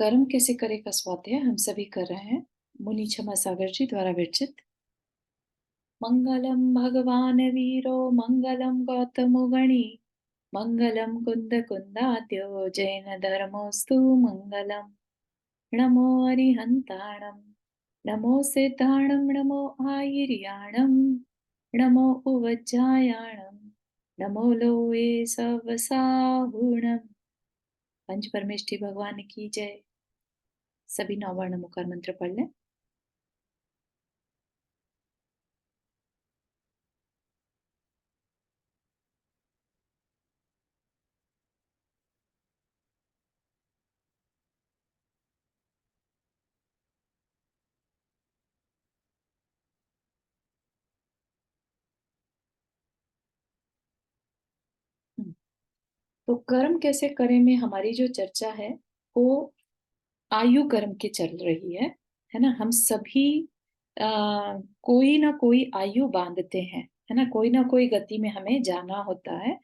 कर्म कैसे करे का स्वाध्याय हम सभी कर रहे हैं। मुनि क्षमा सागर जी द्वारा विरचित। मंगलम भगवान वीरो मंगलम गौतमो गणी मंगलम कुंद कुंदाद्यो जैन धर्मोस्तु मंगलम। नमो अरिहंताणम नमो सिद्धाणम नमो आयर्याणम नमो उवज्जायाणम नमो लोए सवसाहुणम। पंच परमेष्ठी भगवान की जय। सभी नौवर्ण मुखर मंत्र पढ़ लें। तो कर्म कैसे करें में हमारी जो चर्चा है वो आयु कर्म की चल रही है ना। हम सभी कोई ना कोई आयु बांधते हैं, है ना। कोई ना कोई गति में हमें जाना होता है,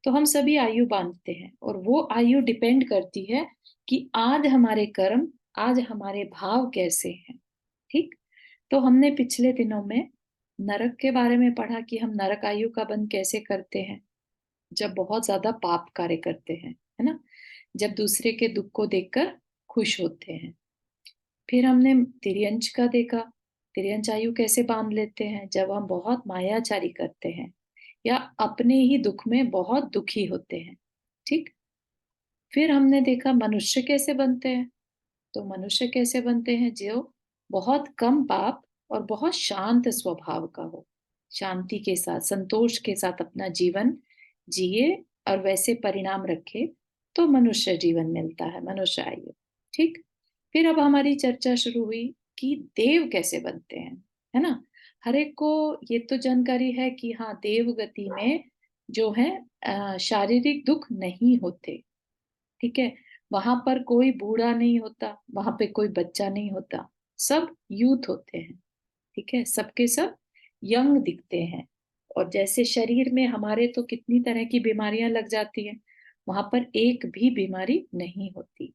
तो हम सभी आयु बांधते हैं और वो आयु डिपेंड करती है कि आज हमारे कर्म, आज हमारे भाव कैसे हैं। ठीक। तो हमने पिछले दिनों में नरक के बारे में पढ़ा कि हम नरक आयु का बंध कैसे करते हैं, जब बहुत ज्यादा पाप कार्य करते हैं, है ना। जब दूसरे के दुख को देखकर खुश होते हैं। फिर हमने तिर्यंच का देखा, तिर्यंच आयु कैसे बांध लेते हैं जब हम बहुत मायाचारी करते हैं या अपने ही दुख में बहुत दुखी होते हैं। ठीक। फिर हमने देखा मनुष्य कैसे बनते हैं। तो मनुष्य कैसे बनते हैं जो बहुत कम पाप और बहुत शांत स्वभाव का हो, शांति के साथ संतोष के साथ अपना जीवन जिए और वैसे परिणाम रखे, तो मनुष्य जीवन मिलता है, मनुष्य आयु। ठीक। फिर अब हमारी चर्चा शुरू हुई कि देव कैसे बनते हैं, है ना। हर एक को ये तो जानकारी है कि हाँ, देव गति में जो है शारीरिक दुख नहीं होते। ठीक है। वहां पर कोई बूढ़ा नहीं होता, वहां पे कोई बच्चा नहीं होता, सब यूथ होते हैं। ठीक है। सबके सब यंग दिखते हैं। और जैसे शरीर में हमारे तो कितनी तरह की बीमारियां लग जाती हैं, वहां पर एक भी बीमारी नहीं होती।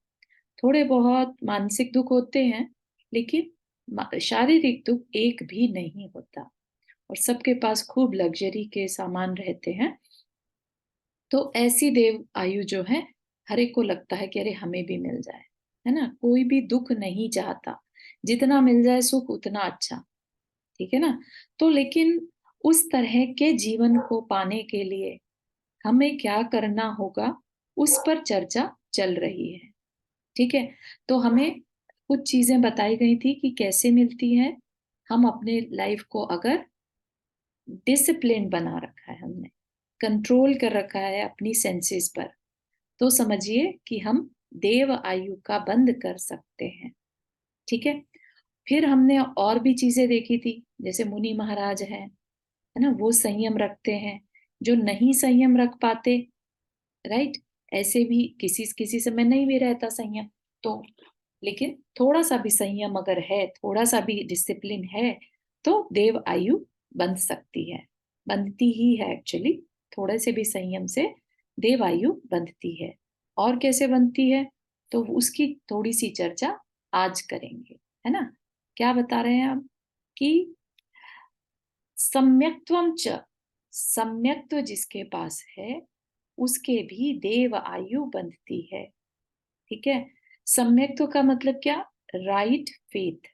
थोड़े बहुत मानसिक दुख होते हैं, लेकिन शारीरिक दुख एक भी नहीं होता। और सबके पास खूब लग्जरी के सामान रहते हैं। तो ऐसी देव आयु जो है, हर एक को लगता है कि अरे हमें भी मिल जाए, है ना। कोई भी दुख नहीं चाहता, जितना मिल जाए सुख उतना अच्छा। ठीक है ना। तो लेकिन उस तरह के जीवन को पाने के लिए हमें क्या करना होगा, उस पर चर्चा चल रही है। ठीक है। तो हमें कुछ चीजें बताई गई थी कि कैसे मिलती है। हम अपने लाइफ को अगर डिसिप्लिन बना रखा है, हमने कंट्रोल कर रखा है अपनी सेंसेस पर, तो समझिए कि हम देव आयु का बंद कर सकते हैं। ठीक है। फिर हमने और भी चीजें देखी थी, जैसे मुनि महाराज हैं, है ना, वो संयम रखते हैं। जो नहीं संयम रख पाते, राइट, ऐसे भी किसी किसी समय नहीं भी रहता संयम, तो लेकिन थोड़ा सा भी संयम अगर है, थोड़ा सा भी डिसिप्लिन है, तो देव आयु बंध सकती है, बंधती ही है एक्चुअली। थोड़े से भी संयम से देव आयु बंधती है। और कैसे बनती है, तो उसकी थोड़ी सी चर्चा आज करेंगे, है ना। क्या बता रहे हैं आप कि सम्यक्त्वम च, सम्यक्त्व जिसके पास है उसके भी देव आयु बंधती है। ठीक है। सम्यक्त्व का मतलब क्या, राइट फेथ।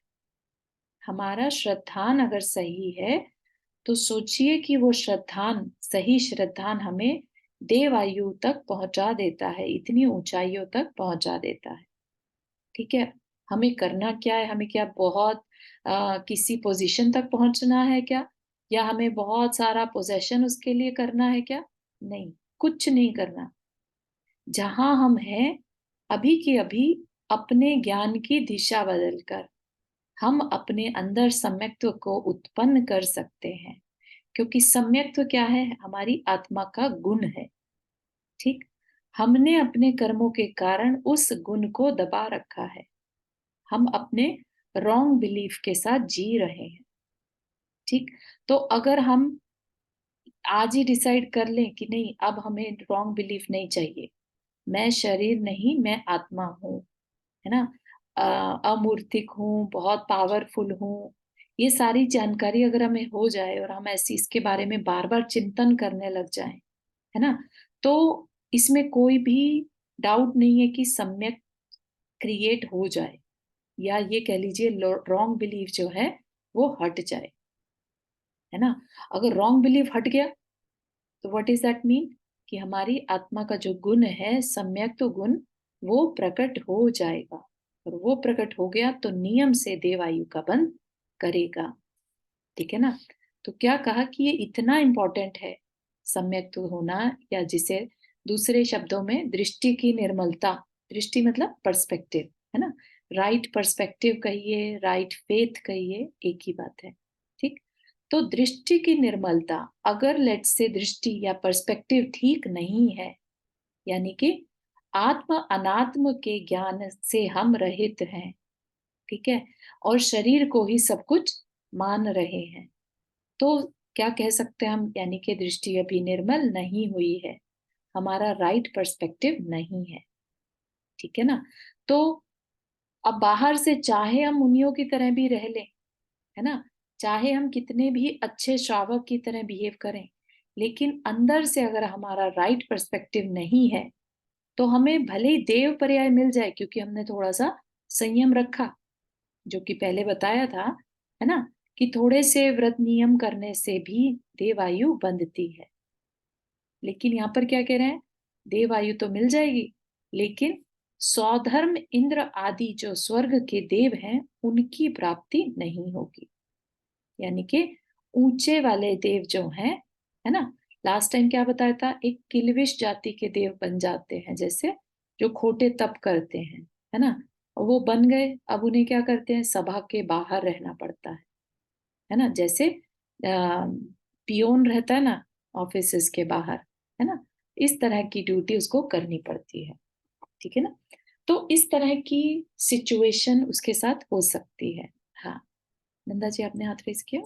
हमारा श्रद्धान अगर सही है, तो सोचिए कि वो श्रद्धान, सही श्रद्धान हमें देव आयु तक पहुंचा देता है, इतनी ऊंचाइयों तक पहुंचा देता है। ठीक है। हमें करना क्या है, हमें क्या बहुत किसी पोजीशन तक पहुंचना है क्या, या हमें बहुत सारा पोजेशन उसके लिए करना है क्या। नहीं, कुछ नहीं करना। जहां हम हैं अभी के अभी, अपने ज्ञान की दिशा बदलकर हम अपने अंदर सम्यक्त्व को उत्पन्न कर सकते हैं। क्योंकि सम्यक्त्व क्या है, हमारी आत्मा का गुण है। ठीक। हमने अपने कर्मों के कारण उस गुण को दबा रखा है। हम अपने रॉन्ग बिलीफ के साथ जी रहे हैं। ठीक। तो अगर हम आज ही डिसाइड कर लें कि नहीं, अब हमें रॉन्ग बिलीफ नहीं चाहिए, मैं शरीर नहीं, मैं आत्मा हूँ, है ना, अमूर्तिक हूँ, बहुत पावरफुल हूँ, ये सारी जानकारी अगर हमें हो जाए और हम ऐसी इसके बारे में बार बार चिंतन करने लग जाएं, है ना, तो इसमें कोई भी डाउट नहीं है कि सम्यक क्रिएट हो जाए, या ये कह लीजिए रॉन्ग बिलीफ जो है वो हट जाए, है ना। अगर रॉन्ग बिलीफ हट गया तो व्हाट इज दैट मीन, कि हमारी आत्मा का जो गुण है, सम्यक तो गुण, वो प्रकट हो जाएगा, और वो प्रकट हो गया तो नियम से देवायु का बंध करेगा। ठीक है ना। तो क्या कहा कि ये इतना इंपॉर्टेंट है सम्यक तो होना, या जिसे दूसरे शब्दों में दृष्टि की निर्मलता, दृष्टि मतलब पर्सपेक्टिव, है ना, राइट पर्सपेक्टिव कहिए, राइट फेथ कहिए, एक ही बात है। ठीक। तो दृष्टि की निर्मलता, अगर लेट से दृष्टि या पर्सपेक्टिव ठीक नहीं है, यानी कि आत्म अनात्म के ज्ञान से हम रहित हैं, ठीक है, और शरीर को ही सब कुछ मान रहे हैं, तो क्या कह सकते हैं हम, यानी कि दृष्टि अभी निर्मल नहीं हुई है, हमारा राइट पर्सपेक्टिव नहीं है। ठीक है ना। तो अब बाहर से चाहे हम मुनियों की तरह भी रह लें, है ना, चाहे हम कितने भी अच्छे श्रावक की तरह बिहेव करें, लेकिन अंदर से अगर हमारा राइट पर्सपेक्टिव नहीं है, तो हमें भले ही देव पर्याय मिल जाए, क्योंकि हमने थोड़ा सा संयम रखा, जो कि पहले बताया था, है ना, कि थोड़े से व्रत नियम करने से भी देवायु बंधती है। लेकिन यहाँ पर क्या कह रहे हैं, देवायु तो मिल जाएगी, लेकिन सौधर्म इंद्र आदि जो स्वर्ग के देव हैं उनकी प्राप्ति नहीं होगी, यानी कि ऊंचे वाले देव जो हैं, है ना, लास्ट टाइम क्या बताया था, एक किल्विश जाति के देव बन जाते हैं, जैसे जो खोटे तप करते हैं, है ना, वो बन गए, अब उन्हें क्या करते हैं, सभा के बाहर रहना पड़ता है ना, जैसे पियोन रहता है ना ऑफिस के बाहर, है ना, इस तरह की ड्यूटी उसको करनी पड़ती है। ठीक है ना। तो इस तरह की सिचुएशन उसके साथ हो सकती है। हाँ, नंदा जी आपने हाथ रेस किया।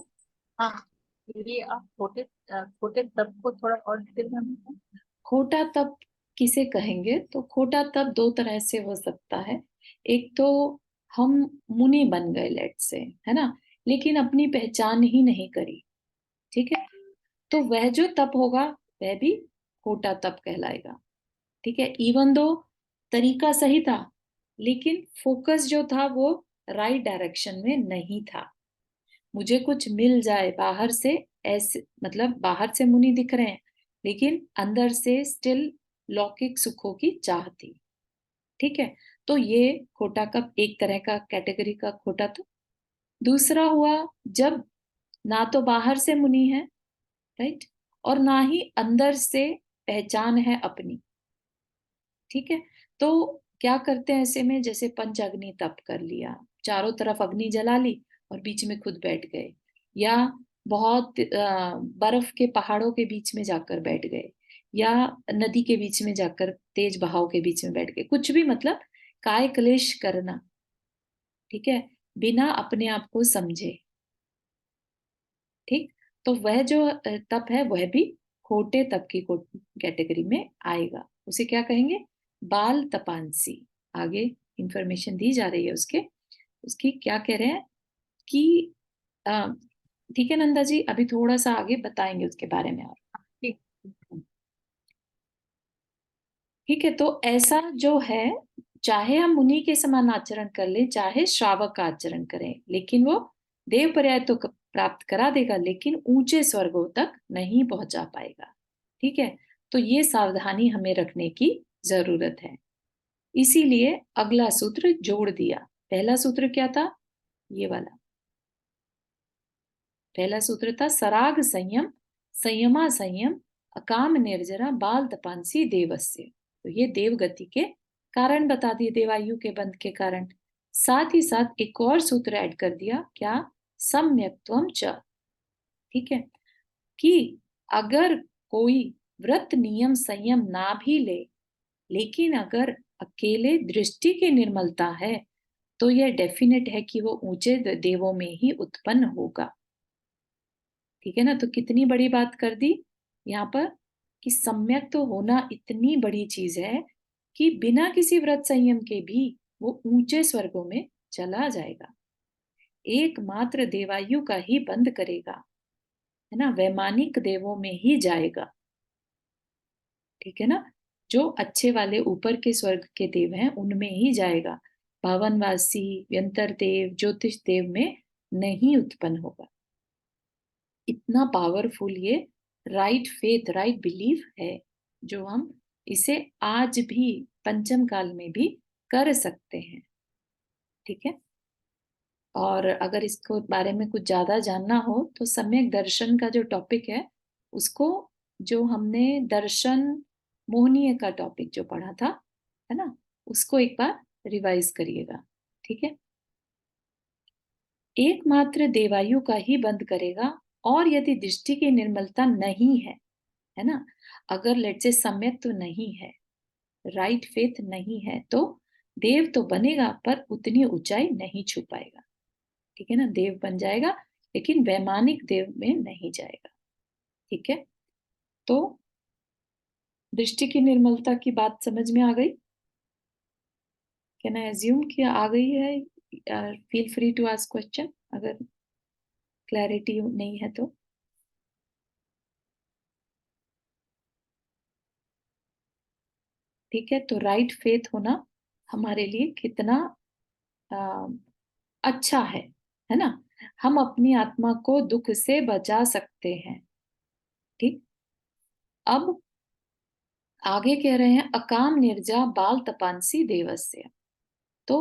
हाँ, ये आप छोटे छोटे तब को थोड़ा और डिटेल में बताएं। खोटा तप किसे कहेंगे, तो खोटा तप दो तरह से हो सकता है। एक तो हम मुनि बन गए लेट से, है ना, लेकिन अपनी पहचान ही नहीं करी, ठीक है, तो वह जो तप होगा वह भी खोटा तप कहलाएगा। ठीक है, इवन दो तरीका सही था, लेकिन फोकस जो था वो राइट डायरेक्शन में नहीं था। मुझे कुछ मिल जाए बाहर से, ऐसे मतलब बाहर से मुनि दिख रहे हैं, लेकिन अंदर से स्टिल लौकिक सुखों की चाह थी। ठीक है, तो ये खोटा कप एक तरह का कैटेगरी का खोटा था। दूसरा हुआ जब ना तो बाहर से मुनि है, राइट, और ना ही अंदर से पहचान है अपनी। ठीक है, तो क्या करते हैं ऐसे में, जैसे पंच अग्नि तप कर लिया, चारों तरफ अग्नि जला ली और बीच में खुद बैठ गए, या बहुत बर्फ के पहाड़ों के बीच में जाकर बैठ गए, या नदी के बीच में जाकर तेज बहाव के बीच में बैठ गए, कुछ भी मतलब काय क्लेश करना, ठीक है, बिना अपने आप को समझे। ठीक, तो वह जो तप है वह भी खोटे तप की कैटेगरी में आएगा, उसे क्या कहेंगे, बाल तपांसी। आगे इंफॉर्मेशन दी जा रही है उसके, उसकी क्या कह रहे हैं कि अ, ठीक है नंदा जी, अभी थोड़ा सा आगे बताएंगे उसके बारे में और। ठीक। ठीक है, तो ऐसा जो है, चाहे हम मुनि के समान आचरण कर ले, चाहे श्रावक का आचरण करें, लेकिन वो देव पर्याय तो प्राप्त करा देगा, लेकिन ऊंचे स्वर्गों तक नहीं पहुंचा पाएगा। ठीक है, तो ये सावधानी हमें रखने की जरूरत है। इसीलिए अगला सूत्र जोड़ दिया। पहला सूत्र क्या था, ये वाला पहला सूत्र था, सराग संयम, संयमा संयम, अकाम निर्जरा, बाल तपांसी देवस्य। तो ये देव गति के कारण बता दिए, देवायु के बंध के कारण। साथ ही साथ एक और सूत्र ऐड कर दिया, क्या, सम्यक्त्वम च। ठीक है, कि अगर कोई व्रत नियम संयम ना भी ले, लेकिन अगर अकेले दृष्टि की निर्मलता है, तो यह डेफिनेट है कि वो ऊंचे देवों में ही उत्पन्न होगा। ठीक है ना, तो कितनी बड़ी बात कर दी यहाँ पर, कि सम्यक तो होना इतनी बड़ी चीज है कि बिना किसी व्रत संयम के भी वो ऊंचे स्वर्गों में चला जाएगा। एकमात्र देवायु का ही बंद करेगा, है ना, वैमानिक देवों में ही जाएगा। ठीक है ना, जो अच्छे वाले ऊपर के स्वर्ग के देव हैं उनमें ही जाएगा। भवनवासी, व्यंतर देव, ज्योतिष देव में नहीं उत्पन्न होगा। इतना पावरफुल ये राइट फेथ, राइट बिलीफ है, जो हम इसे आज भी पंचम काल में भी कर सकते हैं। ठीक है। और अगर इसको बारे में कुछ ज्यादा जानना हो तो सम्यक दर्शन का जो टॉपिक है उसको, जो हमने दर्शन मोहनीय का टॉपिक जो पढ़ा था, है ना, उसको एक बार रिवाइज करिएगा। ठीक है। एकमात्र देवायु का ही बंद करेगा। और यदि दृष्टि की निर्मलता नहीं है ना, अगर लेट से सम्यक तो नहीं है, राइट फेथ नहीं है, तो देव तो बनेगा पर उतनी ऊंचाई नहीं छू पाएगा। ठीक है ना, देव बन जाएगा लेकिन वैमानिक देव में नहीं जाएगा। ठीक है। तो दृष्टि की निर्मलता की बात समझ में आ गई? कैन आई अज्यूम कि आ गई है? Feel free to ask question अगर क्लैरिटी नहीं है तो। ठीक है। तो राइट फेथ होना हमारे लिए कितना आ, अच्छा है ना, हम अपनी आत्मा को दुख से बचा सकते हैं। ठीक। अब आगे कह रहे हैं अकाम निर्जा बाल तपांसी देवस्य। तो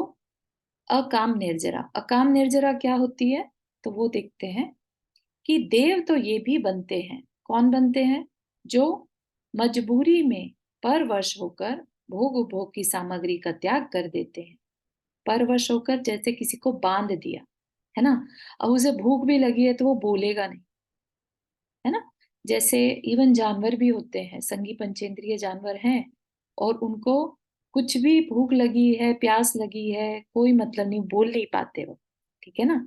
अकाम निर्जरा, अकाम निर्जरा क्या होती है? तो वो देखते हैं कि देव तो ये भी बनते हैं। कौन बनते हैं? जो मजबूरी में परवश होकर भोग उपभोग की सामग्री का त्याग कर देते हैं। परवश होकर, जैसे किसी को बांध दिया, है ना, और उसे भूख भी लगी है तो वो बोलेगा नहीं, है ना। जैसे इवन जानवर भी होते हैं, संगी पंचेंद्रिय जानवर हैं, और उनको कुछ भी भूख लगी है, प्यास लगी है, कोई मतलब नहीं, बोल नहीं पाते वो। ठीक है ना।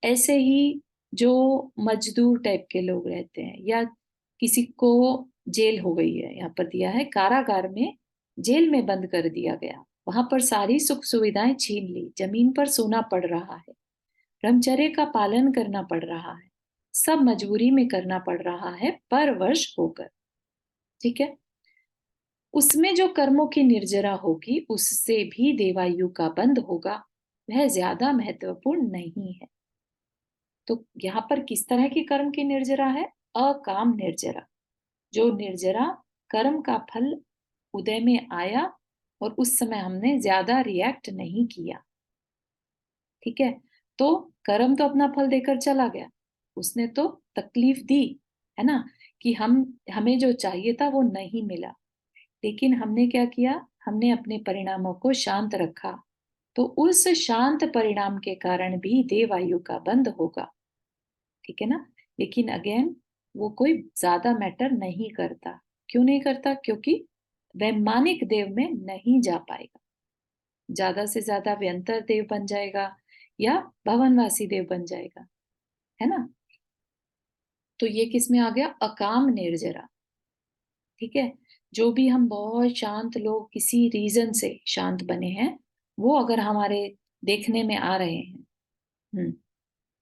ऐसे ही जो मजदूर टाइप के लोग रहते हैं, या किसी को जेल हो गई है, यहाँ पर दिया है कारागार में, जेल में बंद कर दिया गया, वहां पर सारी सुख सुविधाएं छीन ली, जमीन पर सोना पड़ रहा है, ब्रह्मचर्य का पालन करना पड़ रहा है, सब मजबूरी में करना पड़ रहा है परवश होकर। ठीक है। उसमें जो कर्मों की निर्जरा होगी उससे भी देवायु का बंध होगा, वह ज्यादा महत्वपूर्ण नहीं है। तो यहाँ पर किस तरह की कर्म की निर्जरा है? अकाम निर्जरा। जो निर्जरा कर्म का फल उदय में आया और उस समय हमने ज्यादा रिएक्ट नहीं किया। ठीक है। तो कर्म तो अपना फल देकर चला गया, उसने तो तकलीफ दी, है ना, कि हमें जो चाहिए था वो नहीं मिला, लेकिन हमने क्या किया? हमने अपने परिणामों को शांत रखा, तो उस शांत परिणाम के कारण भी देवायु का बंध होगा। ठीक है ना। लेकिन अगेन वो कोई ज्यादा मैटर नहीं करता। क्यों नहीं करता? क्योंकि वैमानिक देव में नहीं जा पाएगा। ज्यादा से ज्यादा व्यंतर देव बन जाएगा या भवनवासी देव बन जाएगा, है ना। तो ये किस में आ गया? अकाम निर्जरा। ठीक है। जो भी हम बहुत शांत लोग किसी रीजन से शांत बने हैं, वो अगर हमारे देखने में आ रहे हैं।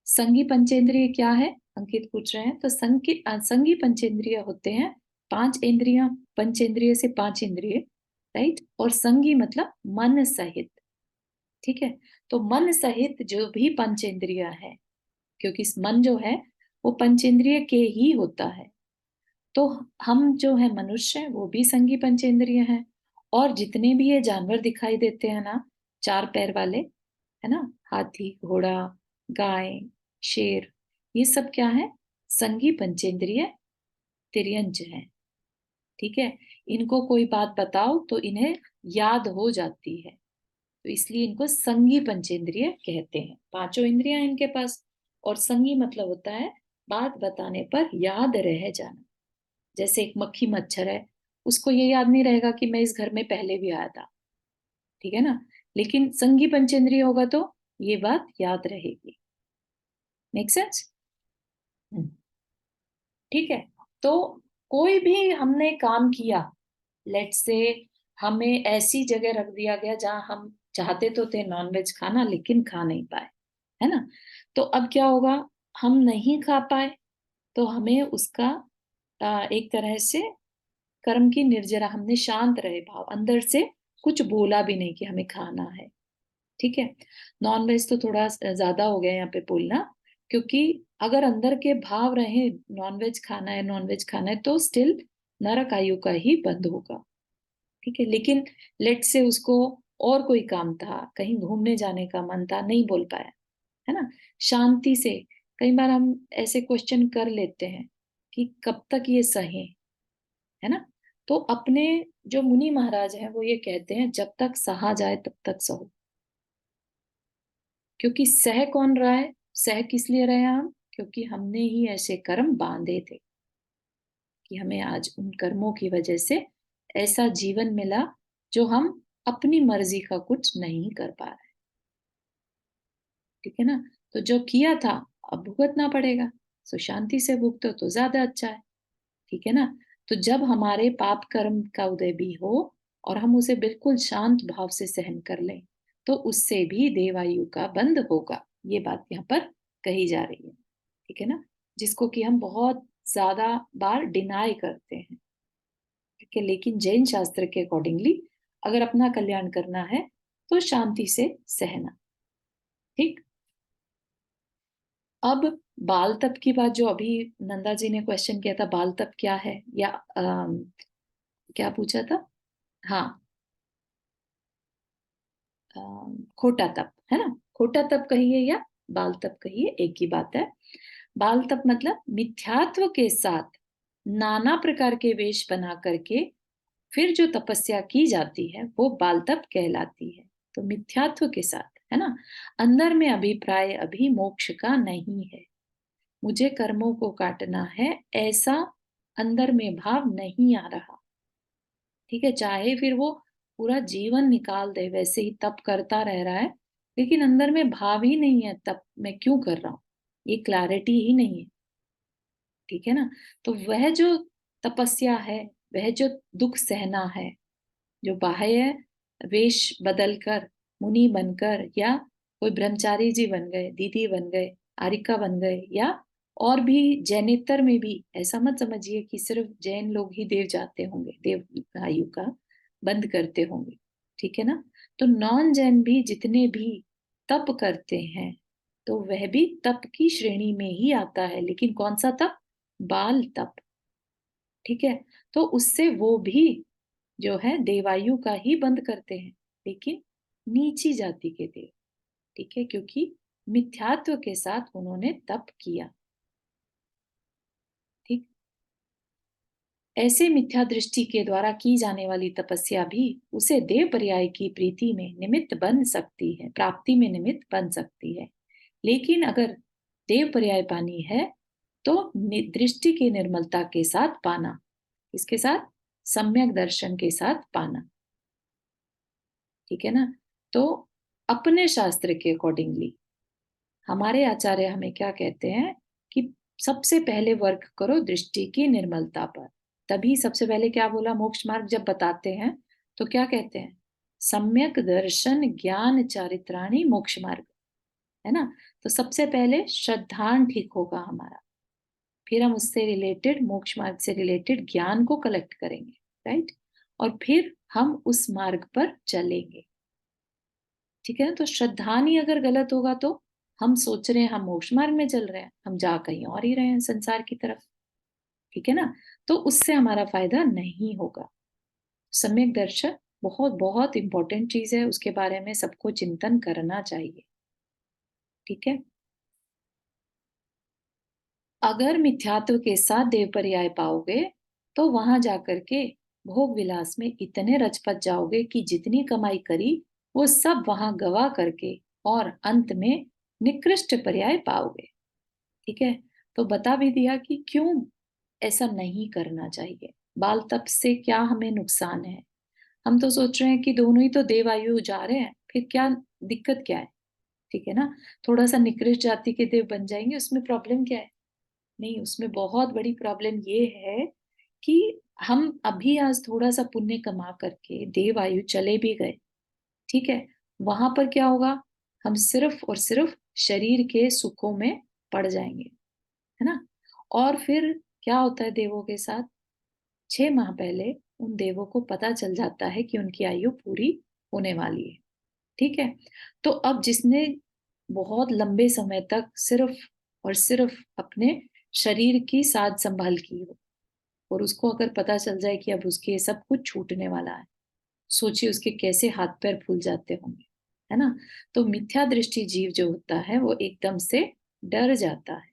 संगी पंचेंद्रिय क्या है? अंकित पूछ रहे हैं। तो संगी पंचेंद्रिय होते हैं पांच इंद्रियां, पंचेंद्रिय से पांच इंद्रिय, राइट। और संगी मतलब मन सहित। ठीक है। तो मन सहित जो भी पंचेंद्रिय है, क्योंकि मन जो है वो पंचेंद्रिय के ही होता है, तो हम जो है मनुष्य वो भी संगी पंचेंद्रिय हैं। और जितने भी ये जानवर दिखाई देते हैं ना, चार पैर वाले, है ना, हाथी, घोड़ा, गाय, शेर, ये सब क्या है? संगी पंचेंद्रिय तिर्यंज है। ठीक है। इनको कोई बात बताओ तो इन्हें याद हो जाती है, तो इसलिए इनको संगी पंचेंद्रिय कहते हैं। पांचों इंद्रियां हैं इनके पास, और संगी मतलब होता है बात बताने पर याद रह जाना। जैसे एक मक्खी मच्छर है, उसको ये याद नहीं रहेगा कि मैं इस घर में पहले भी आया था। ठीक है ना। लेकिन संगी पंचेंद्रिय होगा तो ये बात याद रहेगी। Make sense? ठीक है। तो कोई भी हमने काम किया, लेट से हमें ऐसी जगह रख दिया गया जहां हम चाहते तो थे नॉनवेज खाना, लेकिन खा नहीं पाए, है ना। तो अब क्या होगा, हम नहीं खा पाए तो हमें उसका एक तरह से कर्म की निर्जरा, हमने शांत रहे भाव, अंदर से कुछ बोला भी नहीं कि हमें खाना है। ठीक है। नॉनवेज तो थोड़ा ज्यादा हो गया यहाँ पे बोलना, क्योंकि अगर अंदर के भाव रहे नॉनवेज खाना है, नॉनवेज खाना है, तो स्टिल नरक आयु का ही बंद होगा। ठीक है। लेकिन लेट से उसको और कोई काम था, कहीं घूमने जाने का मन था, नहीं बोल पाया, है ना। शांति से, कई बार हम ऐसे क्वेश्चन कर लेते हैं कि कब तक ये सहे, है ना। तो अपने जो मुनि महाराज हैं वो ये कहते हैं, जब तक सहा जाए तब तक सहो। क्योंकि सह कौन रहा है, सह किस लिए रहे हैं हम, क्योंकि हमने ही ऐसे कर्म बांधे थे कि हमें आज उन कर्मों की वजह से ऐसा जीवन मिला जो हम अपनी मर्जी का कुछ नहीं कर पा रहे। ठीक है ना। तो जो किया था अब भुगतना पड़ेगा, सो शांति से भुगतो तो ज्यादा अच्छा है। ठीक है ना। तो जब हमारे पाप कर्म का उदय भी हो और हम उसे बिल्कुल शांत भाव से सहन कर लें, तो उससे भी देवायु का बंध होगा। ये बात यहाँ पर कही जा रही है। ठीक है ना। जिसको कि हम बहुत ज्यादा बार डिनाई करते हैं। ठीक है। लेकिन जैन शास्त्र के अकॉर्डिंगली अगर अपना कल्याण करना है तो शांति से सहना। ठीक। अब बाल तप की बात, जो अभी नंदा जी ने क्वेश्चन किया था, बाल तप क्या है, या क्या पूछा था। हाँ, खोटा तप, है ना। खोटा तप कहिए या बाल तप कहिए, एक ही बात है। बाल तप मतलब मिथ्यात्व के साथ नाना प्रकार के वेश बना करके फिर जो तपस्या की जाती है वो बाल तप कहलाती है। तो मिथ्यात्व के साथ, है ना। अंदर में अभिप्राय अभी मोक्ष का नहीं है, मुझे कर्मों को काटना है, ऐसा अंदर में भाव नहीं आ रहा। ठीक है। चाहे फिर वो पूरा जीवन निकाल दे, वैसे ही तप करता रह रहा है, लेकिन अंदर में भाव ही नहीं है तप मैं क्यों कर रहा हूं, ये क्लैरिटी ही नहीं है। ठीक है ना। तो वह जो तपस्या है, वह जो दुख सहना है, जो बाह्य वेश बदलकर मुनि बनकर, या कोई ब्रह्मचारी जी बन गए, दीदी बन गए, आरिका बन गए, या और भी जैनेतर में भी, ऐसा मत समझिए कि सिर्फ जैन लोग ही देव जाते होंगे, देव आयु का बंद करते होंगे। ठीक है ना। तो नॉन जैन भी जितने भी तप करते हैं, तो वह भी तप की श्रेणी में ही आता है, लेकिन कौन सा तप, बाल तप। ठीक है। तो उससे वो भी जो है देवायु का ही बंद करते हैं, लेकिन नीची जाति के देव। ठीक है। क्योंकि मिथ्यात्व के साथ उन्होंने तप किया। ठीक। ऐसे मिथ्या दृष्टि के द्वारा की जाने वाली तपस्या भी उसे देव पर्याय की प्रीति में निमित्त बन सकती है, प्राप्ति में निमित्त बन सकती है। लेकिन अगर देव पर्याय पानी है तो दृष्टि की निर्मलता के साथ पाना, इसके साथ सम्यक दर्शन के साथ पाना। ठीक है ना। तो अपने शास्त्र के अकॉर्डिंगली हमारे आचार्य हमें क्या कहते हैं कि सबसे पहले वर्क करो दृष्टि की निर्मलता पर। तभी सबसे पहले क्या बोला, मोक्ष मार्ग जब बताते हैं तो क्या कहते हैं, सम्यक दर्शन ज्ञान चारित्राणी मोक्ष मार्ग, है ना। तो सबसे पहले श्रद्धान ठीक होगा हमारा, फिर हम उससे रिलेटेड, मोक्ष मार्ग से रिलेटेड ज्ञान को कलेक्ट करेंगे, राइट। और फिर हम उस मार्ग पर चलेंगे। ठीक है ना। तो श्रद्धानी अगर गलत होगा तो हम सोच रहे हैं हम मोक्ष मार्ग में चल रहे हैं, हम जा कहीं और ही रहे हैं संसार की तरफ। ठीक है ना। तो उससे हमारा फायदा नहीं होगा। सम्यक दर्शन बहुत बहुत इंपॉर्टेंट चीज है, उसके बारे में सबको चिंतन करना चाहिए। ठीक है। अगर मिथ्यात्व के साथ देव पर्याय पाओगे तो वहां जाकर के भोग विलास में इतने रचपच जाओगे कि जितनी कमाई करी वो सब वहां गवा करके और अंत में निकृष्ट पर्याय पाओगे। ठीक है। तो बता भी दिया कि क्यों ऐसा नहीं करना चाहिए, बाल तप से क्या हमें नुकसान है। हम तो सोच रहे हैं कि दोनों ही तो देवायु जा रहे हैं, फिर क्या दिक्कत क्या है। ठीक है ना। थोड़ा सा निकृष्ट जाति के देव बन जाएंगे, उसमें प्रॉब्लम क्या है। नहीं, उसमें बहुत बड़ी प्रॉब्लम ये है कि हम अभी आज थोड़ा सा पुण्य कमा करके देव आयु चले भी गए, ठीक है, वहां पर क्या होगा, हम सिर्फ और सिर्फ शरीर के सुखों में पड़ जाएंगे, है ना। और फिर क्या होता है देवों के साथ, 6 माह पहले उन देवों को पता चल जाता है कि उनकी आयु पूरी होने वाली है। ठीक है। तो अब जिसने बहुत लंबे समय तक सिर्फ और सिर्फ अपने शरीर की साज संभाल की हो, और उसको अगर पता चल जाए कि अब उसके सब कुछ छूटने वाला है, सोचिए उसके कैसे हाथ पैर फूल जाते होंगे, है ना। तो मिथ्या दृष्टि जीव जो होता है वो एकदम से डर जाता है।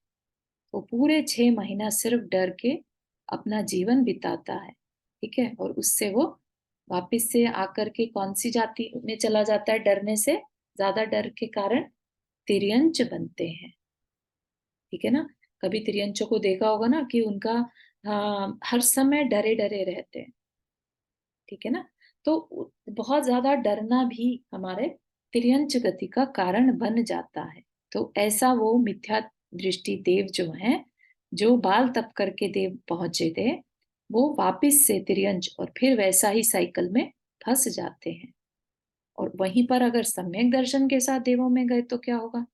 वो पूरे 6 महीना सिर्फ डर के अपना जीवन बिताता है। ठीक है। और उससे वो वापिस से आकर के कौन सी जाति में चला जाता है, डरने से, ज्यादा डर के कारण तिर्यंच बनते हैं। ठीक है ना। कभी तिर्यंचों को देखा होगा ना कि उनका हर समय डरे डरे रहते हैं। ठीक है ना। तो बहुत ज्यादा डरना भी हमारे तिर्यंच गति का कारण बन जाता है। तो ऐसा वो मिथ्या दृष्टि देव जो हैं, जो बाल तप करके देव पहुंचे थे, वो वापिस से तिर्यंच और फिर वैसा ही साइकिल में फंस जाते हैं। और वहीं पर अगर सम्यक दर्शन के साथ देवों में गए तो क्या होगा,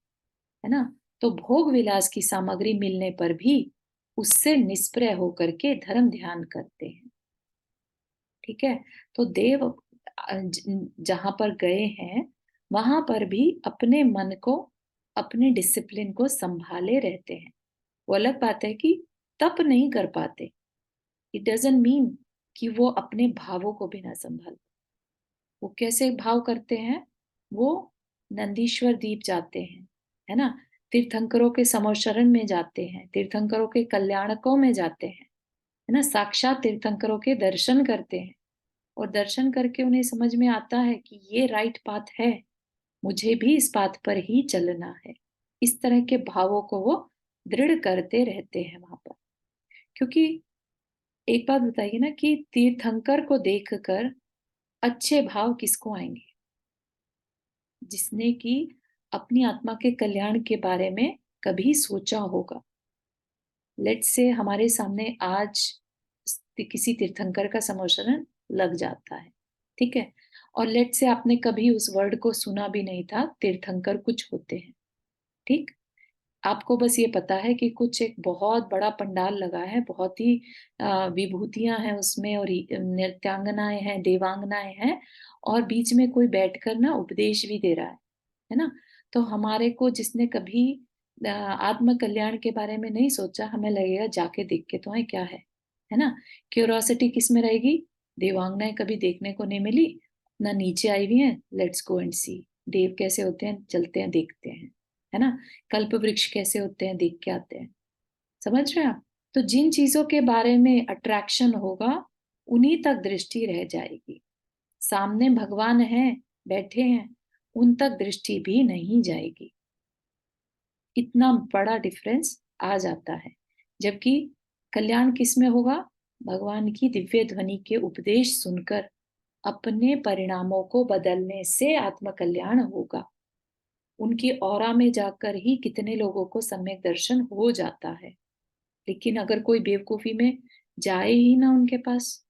है ना। तो भोग विलास की सामग्री मिलने पर भी उससे निष्प्रय होकर के धर्म ध्यान करते हैं। ठीक है। तो देव जहां पर गए हैं वहां पर भी अपने मन को, अपने डिसिप्लिन को संभाले रहते हैं। वो अलग बात है कि तप नहीं कर पाते, इट डजंट मीन कि वो अपने भावों को भी ना संभाल। वो कैसे भाव करते हैं, वो नंदीश्वर दीप जाते हैं, है ना, तीर्थंकरों के समोशरण में जाते हैं, तीर्थंकरों के कल्याणकों में जाते हैं, है ना, साक्षात तीर्थंकरों के दर्शन करते हैं। और दर्शन करके उन्हें समझ में आता है कि ये राइट पाथ है, मुझे भी इस पाथ पर ही चलना है। इस तरह के भावों को वो दृढ़ करते रहते हैं वहां पर। क्योंकि एक बात बताइए ना कि तीर्थंकर को देखकर अच्छे भाव किसको आएंगे, जिसने कि अपनी आत्मा के कल्याण के बारे में कभी सोचा होगा। लेट से हमारे सामने आज किसी तीर्थंकर का समोशरण लग जाता है। ठीक है। और लेट से आपने कभी उस वर्ड को सुना भी नहीं था, तीर्थंकर कुछ होते हैं। ठीक। आपको बस ये पता है कि कुछ एक बहुत बड़ा पंडाल लगा है, बहुत ही विभूतियां हैं उसमें, और नृत्यांगनाएं हैं, देवांगनाएं हैं, और बीच में कोई बैठकर ना उपदेश भी दे रहा है ना। तो हमारे को जिसने कभी आत्म कल्याण के बारे में नहीं सोचा, हमें लगेगा जाके देख के तो है क्या है ना। क्यूरोसिटी किस में रहेगी, देवांगनाएं कभी देखने को नहीं मिली, ना नीचे आई हुई हैं, लेट्स गो एंड सी देव कैसे होते हैं, चलते हैं देखते हैं, है ना। कल्प वृक्ष कैसे होते हैं, देख के आते हैं। समझ रहे हैं आप। तो जिन चीजों के बारे में अट्रैक्शन होगा उन्हीं तक दृष्टि रह जाएगी। सामने भगवान है, बैठे हैं, उन तक दृष्टि भी नहीं जाएगी। इतना बड़ा डिफरेंस आ जाता है। जबकि कल्याण किस में होगा, भगवान की दिव्य ध्वनि के उपदेश सुनकर अपने परिणामों को बदलने से आत्म कल्याण होगा। उनकी ऑरा में जाकर ही कितने लोगों को सम्यक दर्शन हो जाता है। लेकिन अगर कोई बेवकूफी में जाए ही ना उनके पास,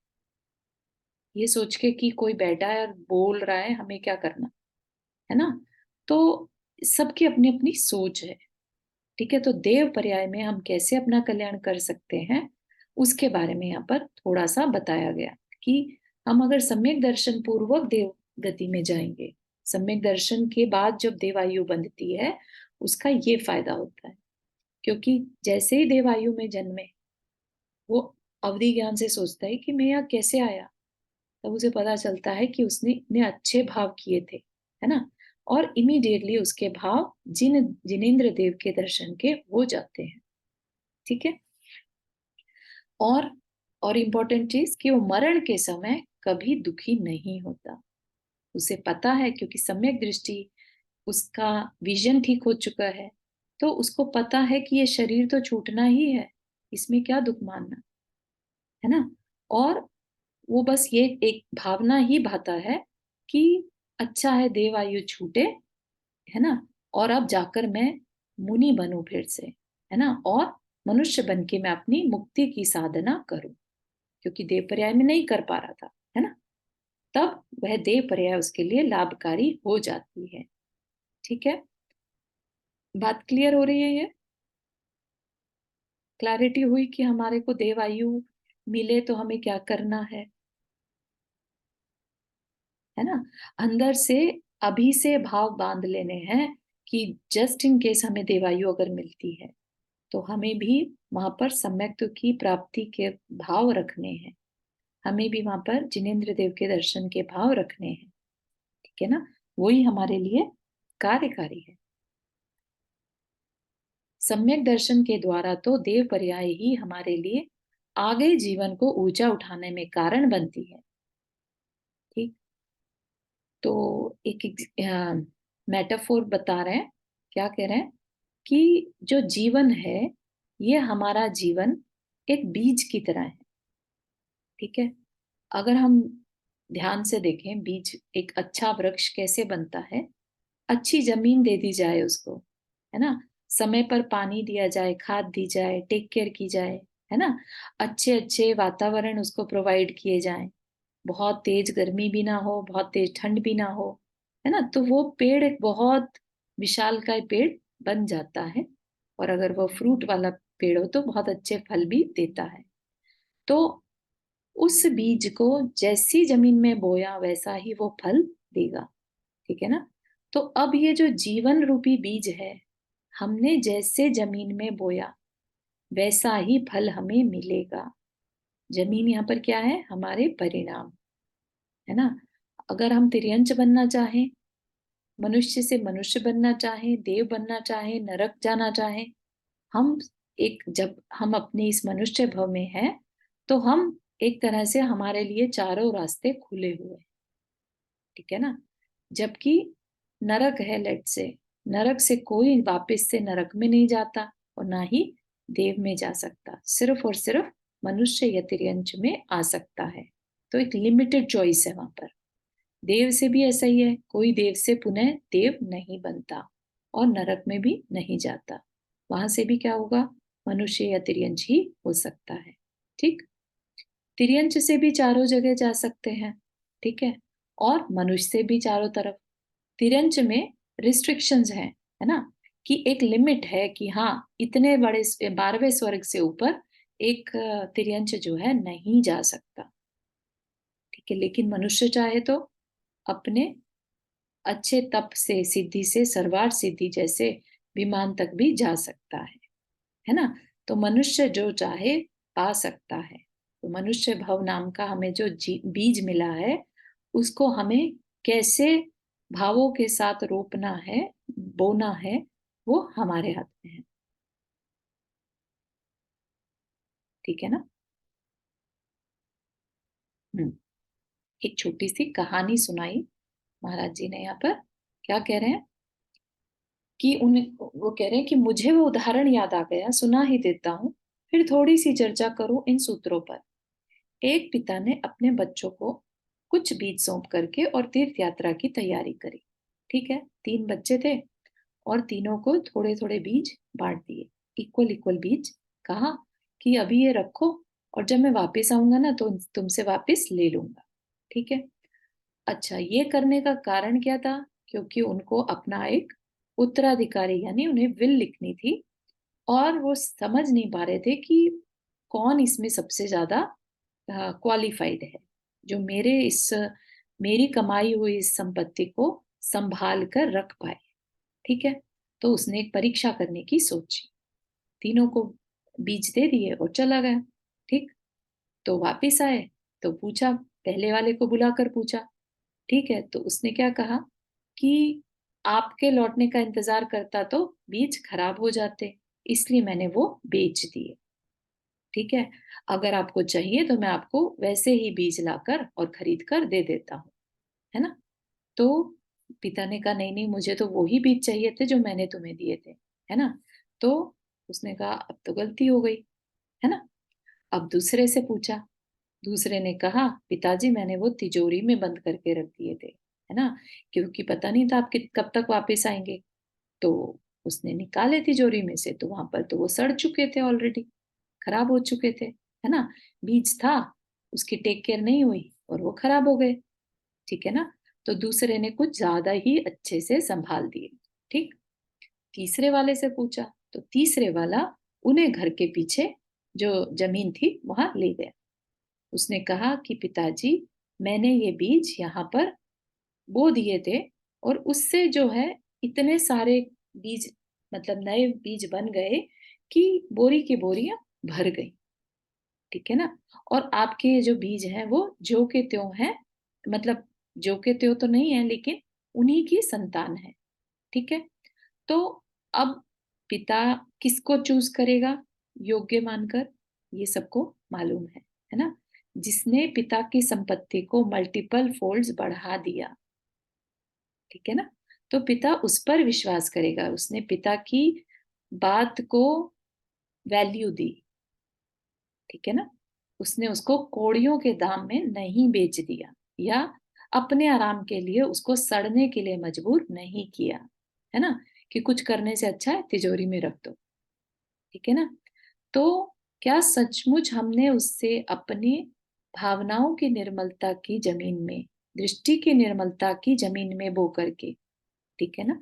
ये सोच के कि कोई बैठा है और बोल रहा है, हमें क्या करना, है ना। तो सबकी अपनी अपनी सोच है। ठीक है। तो देव पर्याय में हम कैसे अपना कल्याण कर सकते हैं, उसके बारे में यहाँ पर थोड़ा सा बताया गया कि हम अगर सम्यक दर्शन पूर्वक देव गति में जाएंगे, सम्यक दर्शन के बाद जब देवायु बंधती है, उसका ये फायदा होता है। क्योंकि जैसे ही देवायु में जन्मे, वो अवधि ज्ञान से सोचता है कि मैं यहाँ कैसे आया। तब उसे पता चलता है कि उसने इतने अच्छे भाव किए थे, है ना। और इमीडिएटली उसके भाव जिनेंद्र देव के दर्शन के हो जाते हैं। ठीक है। और और इम्पोर्टेंट चीज कि वो मरण के समय कभी दुखी नहीं होता। उसे पता है, क्योंकि सम्यक दृष्टि, उसका विजन ठीक हो चुका है, तो उसको पता है कि ये शरीर तो छूटना ही है, इसमें क्या दुख मानना, है ना। और वो बस ये एक भावना ही भाता है कि अच्छा है देव आयु छूटे, है ना, और अब जाकर मैं मुनि बनूं फिर से, है ना, और मनुष्य बन के मैं अपनी मुक्ति की साधना करूं, क्योंकि देव पर्याय में नहीं कर पा रहा था, है ना। तब वह देव पर्याय उसके लिए लाभकारी हो जाती है। ठीक है, बात क्लियर हो रही है? ये क्लैरिटी हुई कि हमारे को देव आयु मिले तो हमें क्या करना है ना? अंदर से अभी से भाव बांध लेने हैं कि जस्ट इन केस हमें देवायु अगर मिलती है तो हमें भी वहां पर सम्यक्त्व की प्राप्ति के भाव रखने हैं, हमें भी वहां पर जिनेंद्र देव के दर्शन के भाव रखने हैं। ठीक है ना? वही हमारे लिए कार्यकारी है। सम्यक दर्शन के द्वारा तो देव पर्याय ही हमारे लिए आगे जीवन को ऊंचा उठाने में कारण बनती है। ठीक, तो एक मेटाफोर बता रहे हैं, क्या कह रहे हैं कि जो जीवन है ये हमारा जीवन एक बीज की तरह है। ठीक है, अगर हम ध्यान से देखें बीज एक अच्छा वृक्ष कैसे बनता है, अच्छी जमीन दे दी जाए उसको, है ना, समय पर पानी दिया जाए, खाद दी जाए, टेक केयर की जाए, है ना, अच्छे अच्छे वातावरण उसको प्रोवाइड किए जाए, बहुत तेज गर्मी भी ना हो, बहुत तेज ठंड भी ना हो, है ना, तो वो पेड़ एक बहुत विशालकाय पेड़ बन जाता है। और अगर वो फ्रूट वाला पेड़ हो तो बहुत अच्छे फल भी देता है। तो उस बीज को जैसी जमीन में बोया वैसा ही वो फल देगा। ठीक है ना? तो अब ये जो जीवन रूपी बीज है, हमने जैसे जमीन में बोया वैसा ही फल हमें मिलेगा। जमीन यहाँ पर क्या है? हमारे परिणाम, है ना? अगर हम तिर्यंच बनना चाहें, मनुष्य से मनुष्य बनना चाहें, देव बनना चाहें, नरक जाना चाहें, हम एक जब हम अपनी इस मनुष्य भव में हैं तो हम एक तरह से हमारे लिए चारों रास्ते खुले हुए हैं। ठीक है ना? जबकि नरक है, लेट से नरक से कोई वापस से नरक में नहीं जाता और ना ही देव में जा सकता, सिर्फ और सिर्फ मनुष्य या तिर्यंच में आ सकता है। तो एक लिमिटेड चॉइस है वहां पर। देव से भी ऐसा ही है, कोई देव से पुनः देव नहीं बनता और नरक में भी नहीं जाता। वहां से भी क्या होगा? मनुष्य या तिर्यंच ही हो सकता है। ठीक, तिर्यंच से भी चारों जगह जा सकते हैं। ठीक है, और मनुष्य से भी चारों तरफ। तिरंज में रिस्ट्रिक्शंस हैं, है ना, कि एक लिमिट है कि हाँ इतने बड़े 12वें स्वर्ग से ऊपर एक तिर्यंच जो है नहीं जा सकता। ठीक है, लेकिन मनुष्य चाहे तो अपने अच्छे तप से सिद्धि से सर्वार्थ सिद्धि जैसे विमान तक भी जा सकता है ना? तो मनुष्य जो चाहे पा सकता है। तो मनुष्य भव नाम का हमें जो बीज मिला है उसको हमें कैसे भावों के साथ रोपना है, बोना है, वो हमारे हाथ में है। ठीक है ना? हम्म, एक छोटी सी कहानी सुनाई महाराज जी ने यहाँ पर। क्या कह रहे हैं कि उन्हें, वो कह रहे हैं कि मुझे वो उदाहरण याद आ गया, सुना ही देता हूँ, फिर थोड़ी सी चर्चा करूं इन सूत्रों पर। एक पिता ने अपने बच्चों को कुछ बीज सौंप करके और तीर्थ यात्रा की तैयारी करी। ठीक है, 3 बच्चे थे और तीनों को थोड़े थोड़े बीज बांट दिए, इक्वल इक्वल बीज। कहा कि अभी ये रखो और जब मैं वापस आऊंगा ना तो तुमसे वापस ले लूंगा। ठीक है, अच्छा ये करने का कारण क्या था? क्योंकि उनको अपना एक उत्तराधिकारी यानी उन्हें विल लिखनी थी और वो समझ नहीं पा रहे थे कि कौन इसमें सबसे ज्यादा क्वालिफाइड है, जो मेरी कमाई हुई इस संपत्ति को संभाल कर रख पाए। ठीक है, तो उसने एक परीक्षा करने की सोची, तीनों को बीज दे दिए और चला गया। ठीक, तो वापिस आए तो पूछा, पहले वाले को बुलाकर पूछा। ठीक है, तो उसने क्या कहा कि आपके लौटने का इंतजार करता तो बीज खराब हो जाते, इसलिए मैंने वो बेच दिए। ठीक है, अगर आपको चाहिए तो मैं आपको वैसे ही बीज लाकर और खरीद कर दे देता हूँ, है ना? तो पिता ने कहा नहीं नहीं, मुझे तो वो ही बीज चाहिए थे जो मैंने तुम्हें दिए थे, है ना? तो उसने कहा अब तो गलती हो गई, है ना? अब दूसरे से पूछा, दूसरे ने कहा पिताजी मैंने वो तिजोरी में बंद करके रख दिए थे, है ना, क्योंकि पता नहीं था आप कब तक वापस आएंगे। तो उसने निकाले तिजोरी में से तो वहां पर तो वो सड़ चुके थे ऑलरेडी, खराब हो चुके थे, है ना? बीज था, उसकी टेक केयर नहीं हुई और वो खराब हो गए। ठीक है ना। तो दूसरे ने कुछ ज्यादा ही अच्छे से संभाल दिए। ठीक। तीसरे वाले से पूछा तो तीसरे वाला उन्हें घर के पीछे जो जमीन थी वहां ले गया। उसने कहा कि पिताजी, मैंने ये बीज यहाँ पर बो दिए थे और उससे जो है इतने सारे बीज, मतलब नए बीज बन गए कि बोरी की बोरियां भर गई। ठीक है ना। और आपके ये जो बीज हैं वो ज्यों के त्यों हैं, मतलब ज्यों के त्यों तो नहीं है लेकिन उन्हीं की संतान है। ठीक है। तो अब पिता किसको चूज करेगा योग्य मानकर, ये सबको मालूम है ना। जिसने पिता की संपत्ति को मल्टीपल फोल्ड्स बढ़ा दिया। ठीक है ना। तो पिता उस पर विश्वास करेगा, उसने पिता की बात को वैल्यू दी। ठीक है ना। उसने उसको कौड़ियों के दाम में नहीं बेच दिया या अपने आराम के लिए उसको सड़ने के लिए मजबूर नहीं किया। है ना। कि कुछ करने से अच्छा है तिजोरी में रख दो। ठीक है ना। तो क्या सचमुच हमने उससे अपनी भावनाओं की निर्मलता की जमीन में, दृष्टि की निर्मलता की जमीन में बो करके। ठीक है ना।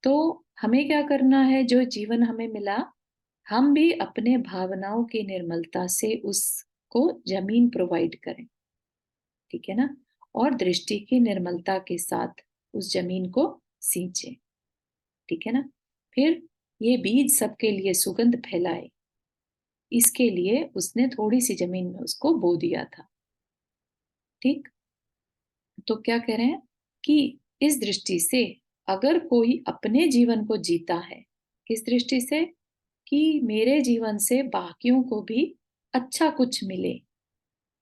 तो हमें क्या करना है, जो जीवन हमें मिला हम भी अपने भावनाओं की निर्मलता से उसको जमीन प्रोवाइड करें। ठीक है ना। और दृष्टि की निर्मलता के साथ उस जमीन को सींचे। ठीक है ना। फिर ये बीज सबके लिए सुगंध फैलाए, इसके लिए उसने थोड़ी सी जमीन में उसको बो दिया था। ठीक। तो क्या कह रहे हैं कि इस दृष्टि से अगर कोई अपने जीवन को जीता है, किस दृष्टि से, कि मेरे जीवन से बाकियों को भी अच्छा कुछ मिले।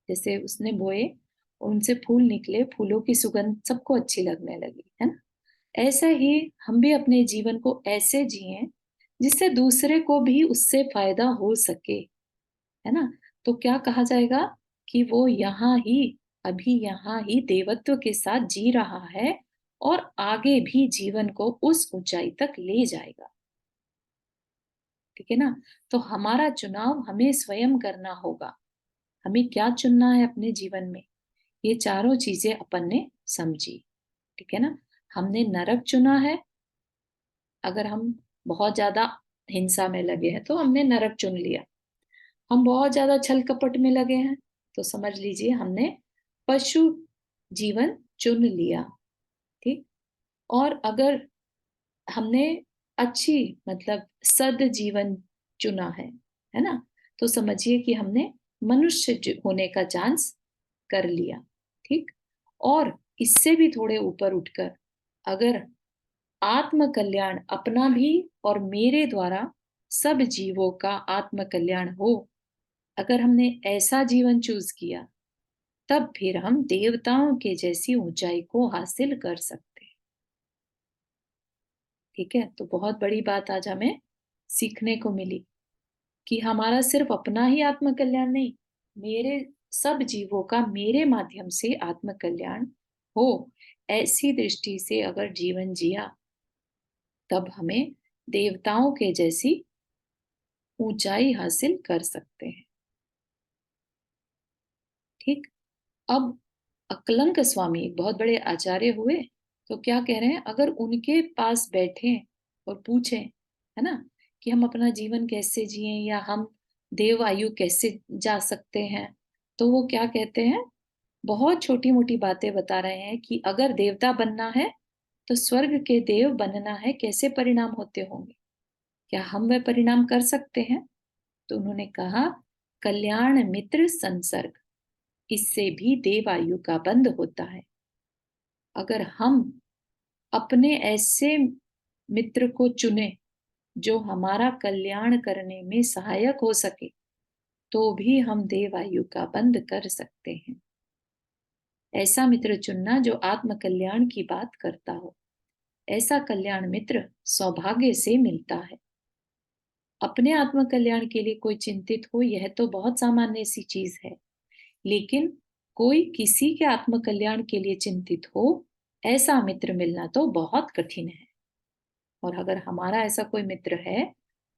जैसे उसने बोए और उनसे फूल निकले, फूलों की सुगंध सबको अच्छी लगने लगी, है ना। ऐसा ही हम भी अपने जीवन को ऐसे जिए जिससे दूसरे को भी उससे फायदा हो सके। है ना। तो क्या कहा जाएगा कि वो यहाँ ही, अभी यहाँ ही देवत्व के साथ जी रहा है और आगे भी जीवन को उस ऊंचाई तक ले जाएगा। ठीक है ना। तो हमारा चुनाव हमें स्वयं करना होगा। हमें क्या चुनना है अपने जीवन में, ये चारों चीजें अपन ने समझी। ठीक है ना। हमने नरक चुना है, अगर हम बहुत ज्यादा हिंसा में लगे हैं तो हमने नरक चुन लिया। हम बहुत ज्यादा छल कपट में लगे हैं तो समझ लीजिए हमने पशु जीवन चुन लिया। ठीक। और अगर हमने अच्छी, मतलब सद जीवन चुना है ना, तो समझिए कि हमने मनुष्य होने का चांस कर लिया। ठीक। और इससे भी थोड़े ऊपर उठकर अगर आत्म कल्याण अपना भी और मेरे द्वारा सब जीवों का आत्म कल्याण हो, अगर हमने ऐसा जीवन चूज किया, तब फिर हम देवताओं के जैसी ऊंचाई को हासिल कर सकते हैं। ठीक है। तो बहुत बड़ी बात आज हमें सीखने को मिली कि हमारा सिर्फ अपना ही आत्म कल्याण नहीं, मेरे सब जीवों का मेरे माध्यम से आत्म कल्याण हो। ऐसी दृष्टि से अगर जीवन जिया, तब हमें देवताओं के जैसी ऊंचाई हासिल कर सकते हैं। ठीक। अब अकलंक स्वामी एक बहुत बड़े आचार्य हुए, तो क्या कह रहे हैं, अगर उनके पास बैठे और पूछें, है ना, कि हम अपना जीवन कैसे जिए या हम देव आयु कैसे जा सकते हैं, तो वो क्या कहते हैं, बहुत छोटी मोटी बातें बता रहे हैं कि अगर देवता बनना है तो स्वर्ग के देव बनना है, कैसे परिणाम होते होंगे, क्या हम वह परिणाम कर सकते हैं। तो उन्होंने कहा, कल्याण मित्र संसर्ग, इससे भी देव आयु का बंध होता है। अगर हम अपने ऐसे मित्र को चुने जो हमारा कल्याण करने में सहायक हो सके, तो भी हम देव आयु का बंध कर सकते हैं। ऐसा मित्र चुनना जो आत्म कल्याण की बात करता हो। ऐसा कल्याण मित्र सौभाग्य से मिलता है। अपने आत्म कल्याण के लिए कोई चिंतित हो, यह तो बहुत सामान्य सी चीज है, लेकिन कोई किसी के आत्म कल्याण के लिए चिंतित हो, ऐसा मित्र मिलना तो बहुत कठिन है। और अगर हमारा ऐसा कोई मित्र है,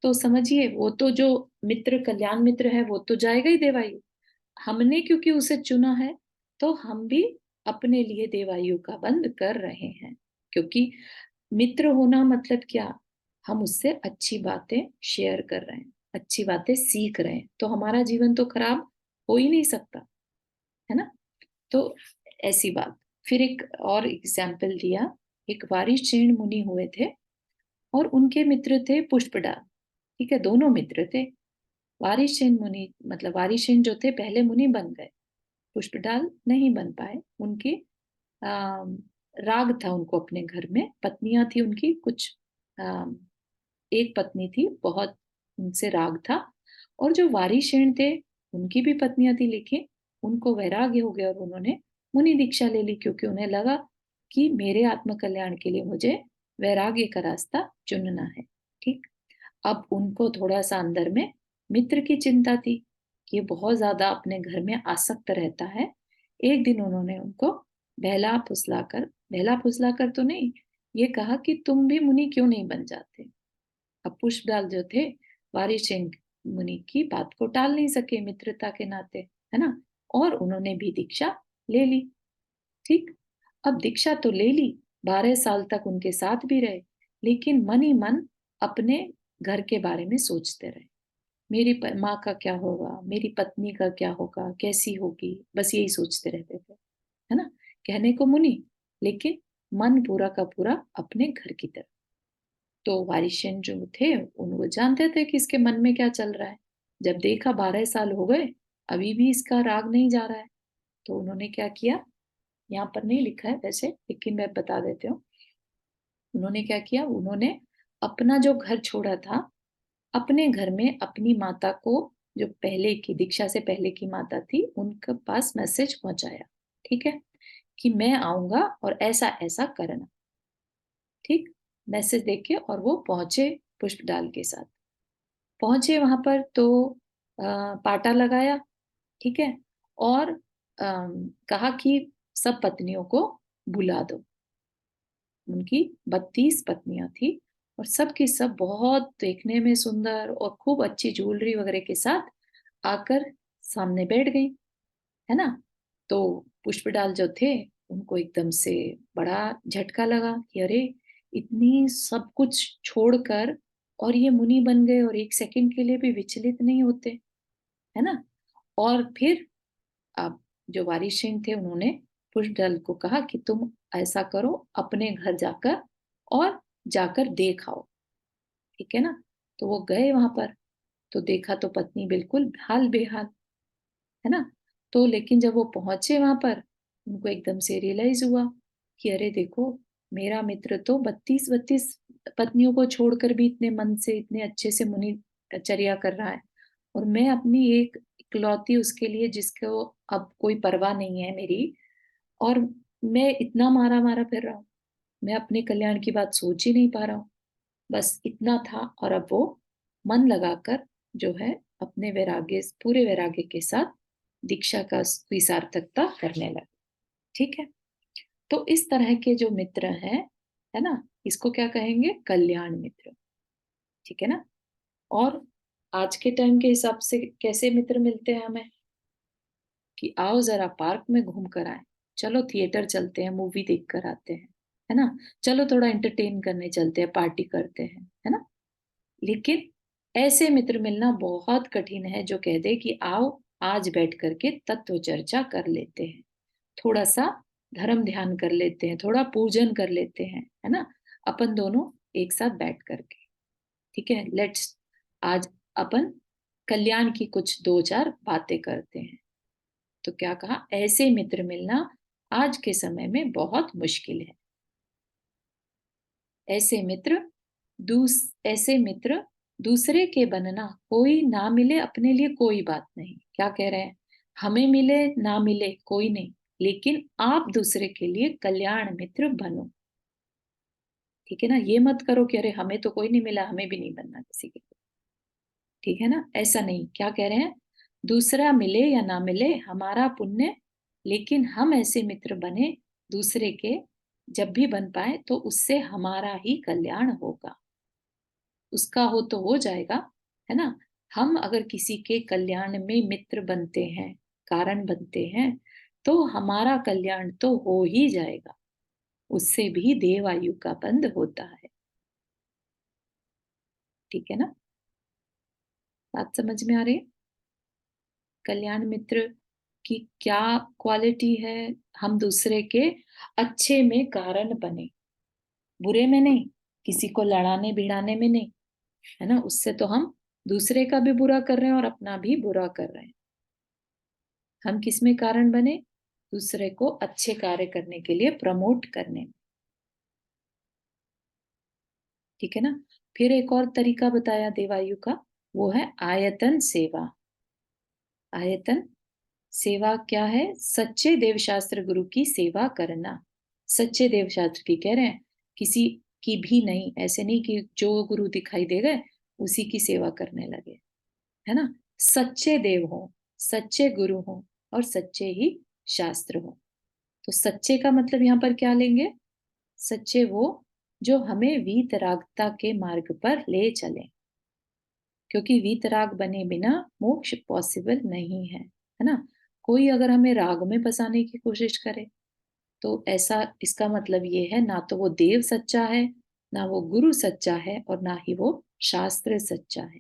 तो समझिए वो तो जो मित्र कल्याण मित्र है वो तो जाएगा ही देवायु। हमने क्योंकि उसे चुना है, तो हम भी अपने लिए देवायु का बंद कर रहे हैं। क्योंकि मित्र होना मतलब क्या, हम उससे अच्छी बातें शेयर कर रहे हैं, अच्छी बातें सीख रहे हैं, तो हमारा जीवन तो खराब हो ही नहीं सकता, है ना। तो ऐसी बात। फिर एक और एग्जाम्पल दिया। एक वारिशेन मुनि हुए थे और उनके मित्र थे पुष्पडाल। ठीक है, दोनों मित्र थे। वारिशेन मुनि मतलब वारिशेन जो थे पहले मुनि बन गए, पुष्पडाल नहीं बन पाए। उनके आ, राग था उनको अपने घर में, पत्नियां थी उनकी कुछ, आ, एक पत्नी थी, बहुत उनसे राग था। और जो वारिशेन थे उनकी भी पत्नियां थी, लेकिन उनको वैराग्य हो गया और उन्होंने मुनि दीक्षा ले ली, क्योंकि उन्हें लगा कि मेरे आत्म कल्याण के लिए मुझे वैराग्य का रास्ता चुनना है। ठीक। अब उनको थोड़ा सा अंदर में मित्र की चिंता थी कि ये बहुत ज्यादा अपने घर में आसक्त रहता है। एक दिन उन्होंने उनको बहला फुसला कर तो नहीं, ये कहा कि तुम भी मुनि क्यों नहीं बन जाते। अब पुष्पदल जो थे वारिशेन मुनि की बात को टाल नहीं सके मित्रता के नाते, है ना। और उन्होंने भी दीक्षा ले ली। ठीक। अब दीक्षा तो ले ली, 12 साल तक उनके साथ भी रहे, लेकिन मन ही मन अपने घर के बारे में सोचते रहे। मेरी माँ का क्या होगा, मेरी पत्नी का क्या होगा, कैसी होगी, बस यही सोचते रहते थे, है ना। कहने को मुनि, लेकिन मन पूरा का पूरा अपने घर की तरफ। तो वारिशन जो थे उन वो जानते थे कि इसके मन में क्या चल रहा है। जब देखा 12 साल हो गए, अभी भी इसका राग नहीं जा रहा है, तो उन्होंने क्या किया, यहाँ पर नहीं लिखा है वैसे, लेकिन मैं बता देती हूँ। उन्होंने क्या किया, उन्होंने अपना जो घर छोड़ा था, अपने घर में अपनी माता को, जो पहले की दीक्षा से पहले की माता थी, उनके पास मैसेज पहुंचाया। ठीक है, कि मैं आऊंगा और ऐसा ऐसा करना। ठीक। मैसेज देख के और वो पहुंचे पुष्पडाल के साथ। पहुंचे वहां पर तो पाटा लगाया। ठीक है। और कहा कि सब पत्नियों को बुला दो। उनकी 32 पत्नियां थी और सब की सब बहुत देखने में सुंदर और खूब अच्छी ज्वेलरी वगैरह के साथ आकर सामने बैठ गई, है ना। तो पुष्पडाल जो थे उनको एकदम से बड़ा झटका लगा कि अरे, इतनी सब कुछ छोड़कर और ये मुनि बन गए और एक सेकंड के लिए भी विचलित नहीं होते, है ना। और फिर अब जो वारिशेन थे उन्होंने पुष्पदल को कहा कि तुम ऐसा करो, अपने घर जाकर और जाकर देख आओ। ठीक है ना। तो वो गए वहां पर, तो देखा तो पत्नी बिल्कुल हाल बेहाल, है ना। तो लेकिन जब वो पहुंचे वहां पर, उनको एकदम से रियलाइज हुआ कि अरे देखो, मेरा मित्र तो 32 पत्नियों को छोड़कर भी इतने मन से इतने अच्छे से मुनि चर्या कर रहा है, और मैं अपनी एक इकलौती उसके लिए, जिसको अब कोई परवाह नहीं है मेरी, और मैं इतना मारा मारा फिर रहा हूँ, मैं अपने कल्याण की बात सोच ही नहीं पा रहा हूँ। बस इतना था, और अब वो मन लगाकर जो है अपने वैराग्य, पूरे वैराग्य के साथ दीक्षा का की सार्थकता करने लगे। ठीक है। तो इस तरह के जो मित्र हैं, है ना, इसको क्या कहेंगे, कल्याण मित्र। ठीक है ना। और आज के टाइम के हिसाब से कैसे मित्र मिलते हैं हमें, कि आओ जरा पार्क में घूम कर आए, चलो थिएटर चलते हैं, मूवी देख कर आते हैं, है ना, चलो थोड़ा एंटरटेन करने चलते हैं, पार्टी करते हैं, है ना। लेकिन ऐसे मित्र मिलना बहुत कठिन है जो कह दे कि आओ आज बैठ करके तत्व चर्चा कर लेते हैं, थोड़ा सा धर्म ध्यान कर लेते हैं, थोड़ा पूजन कर लेते हैं, है ना, अपन दोनों एक साथ बैठ करके। ठीक है, लेट्स आज अपन कल्याण की कुछ दो चार बातें करते हैं। तो क्या कहा, ऐसे मित्र मिलना आज के समय में बहुत मुश्किल है। ऐसे मित्र ऐसे मित्र दूसरे के बनना, कोई ना मिले अपने लिए कोई बात नहीं। क्या कह रहे हैं, हमें मिले ना मिले कोई नहीं, लेकिन आप दूसरे के लिए कल्याण मित्र बनो। ठीक है ना, ये मत करो कि अरे हमें तो कोई नहीं मिला, हमें भी नहीं बनना किसी के। ठीक है ना, ऐसा नहीं। क्या कह रहे हैं, दूसरा मिले या ना मिले हमारा पुण्य, लेकिन हम ऐसे मित्र बने दूसरे के, जब भी बन पाए तो उससे हमारा ही कल्याण होगा। उसका हो तो हो जाएगा, है ना। हम अगर किसी के कल्याण में मित्र बनते हैं, कारण बनते हैं, तो हमारा कल्याण तो हो ही जाएगा, उससे भी देव आयु का बंध होता है। ठीक है ना? बात समझ में आ रही है? कल्याण मित्र की क्या क्वालिटी है? हम दूसरे के अच्छे में कारण बने, बुरे में नहीं, किसी को लड़ाने भिड़ाने में नहीं, है ना? उससे तो हम दूसरे का भी बुरा कर रहे हैं और अपना भी बुरा कर रहे हैं। हम किस में कारण बने? दूसरे को अच्छे कार्य करने के लिए प्रमोट करने में। ठीक है ना? फिर एक और तरीका बताया देवायु का, वो है आयतन सेवा। आयतन सेवा क्या है? सच्चे देवशास्त्र गुरु की सेवा करना। सच्चे देवशास्त्र की कह रहे हैं, किसी की भी नहीं। ऐसे नहीं कि जो गुरु दिखाई दे गए उसी की सेवा करने लगे, है ना? सच्चे देव हो, सच्चे गुरु हो और सच्चे ही शास्त्र हो। तो सच्चे का मतलब यहाँ पर क्या लेंगे? सच्चे वो जो हमें वीतरागता के मार्ग पर ले चले, क्योंकि वीतराग बने बिना मोक्ष पॉसिबल नहीं है ना? कोई अगर हमें राग में फंसाने की कोशिश करे तो ऐसा, इसका मतलब ये है ना तो वो देव सच्चा है, ना वो गुरु सच्चा है और ना ही वो शास्त्र सच्चा है।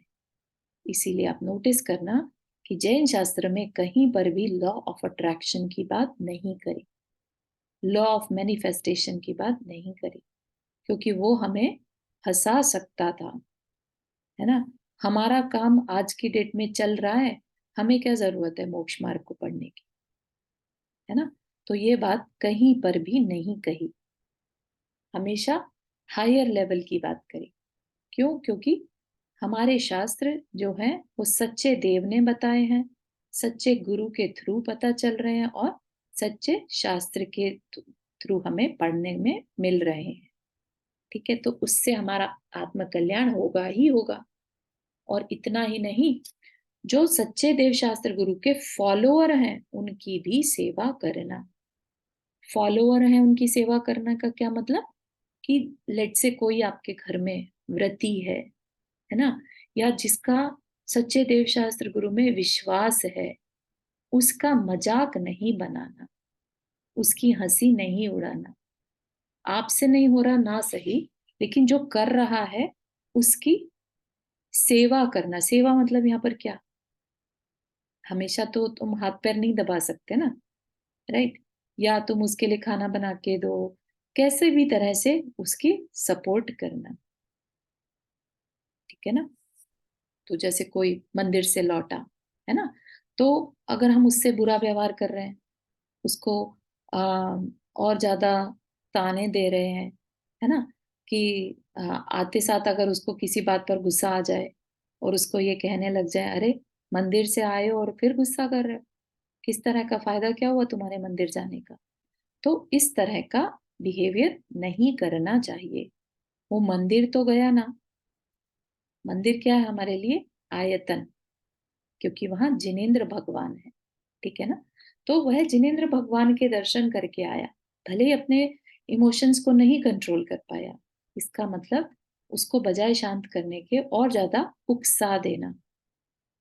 इसीलिए आप नोटिस करना कि जैन शास्त्र में कहीं पर भी लॉ ऑफ अट्रैक्शन की बात नहीं करी, लॉ ऑफ मैनिफेस्टेशन की बात नहीं करी, क्योंकि वो हमें फंसा सकता था, है ना? हमारा काम आज की डेट में चल रहा है, हमें क्या जरूरत है मोक्ष मार्ग को पढ़ने की, है ना? तो ये बात कहीं पर भी नहीं कही, हमेशा हायर लेवल की बात करी। क्यों? क्योंकि हमारे शास्त्र जो हैं वो सच्चे देव ने बताए हैं, सच्चे गुरु के थ्रू पता चल रहे हैं और सच्चे शास्त्र के थ्रू हमें पढ़ने में मिल रहे हैं। ठीक है? तो उससे हमारा आत्म कल्याण होगा ही होगा। और इतना ही नहीं, जो सच्चे देव शास्त्र गुरु के फॉलोअर हैं उनकी भी सेवा करना। फॉलोअर हैं उनकी सेवा करना का क्या मतलब? कि लेट से कोई आपके घर में व्रती है ना? या जिसका सच्चे देव शास्त्र गुरु में विश्वास है, उसका मजाक नहीं बनाना, उसकी हंसी नहीं उड़ाना। आपसे नहीं हो रहा ना सही, लेकिन जो कर रहा है उसकी सेवा करना। सेवा मतलब यहाँ पर क्या? हमेशा तो तुम हाथ पैर नहीं दबा सकते ना, राइट? या तुम उसके लिए खाना बना के दो, कैसे भी तरह से उसकी सपोर्ट करना। ठीक है ना? तो जैसे कोई मंदिर से लौटा, है ना? तो अगर हम उससे बुरा व्यवहार कर रहे हैं, उसको और ज्यादा ताने दे रहे हैं, है ना? कि आते साथ अगर उसको किसी बात पर गुस्सा आ जाए और उसको ये कहने लग जाए, अरे मंदिर से आए हो और फिर गुस्सा कर रहे हो, किस तरह का फायदा क्या हुआ तुम्हारे मंदिर जाने का? तो इस तरह का बिहेवियर नहीं करना चाहिए। वो मंदिर तो गया ना, मंदिर क्या है हमारे लिए? आयतन, क्योंकि वहां जिनेंद्र भगवान है। ठीक है ना? तो वह जिनेंद्र भगवान के दर्शन करके आया, भले ही अपने इमोशंस को नहीं कंट्रोल कर पाया, इसका मतलब उसको बजाय शांत करने के और ज्यादा उकसा देना,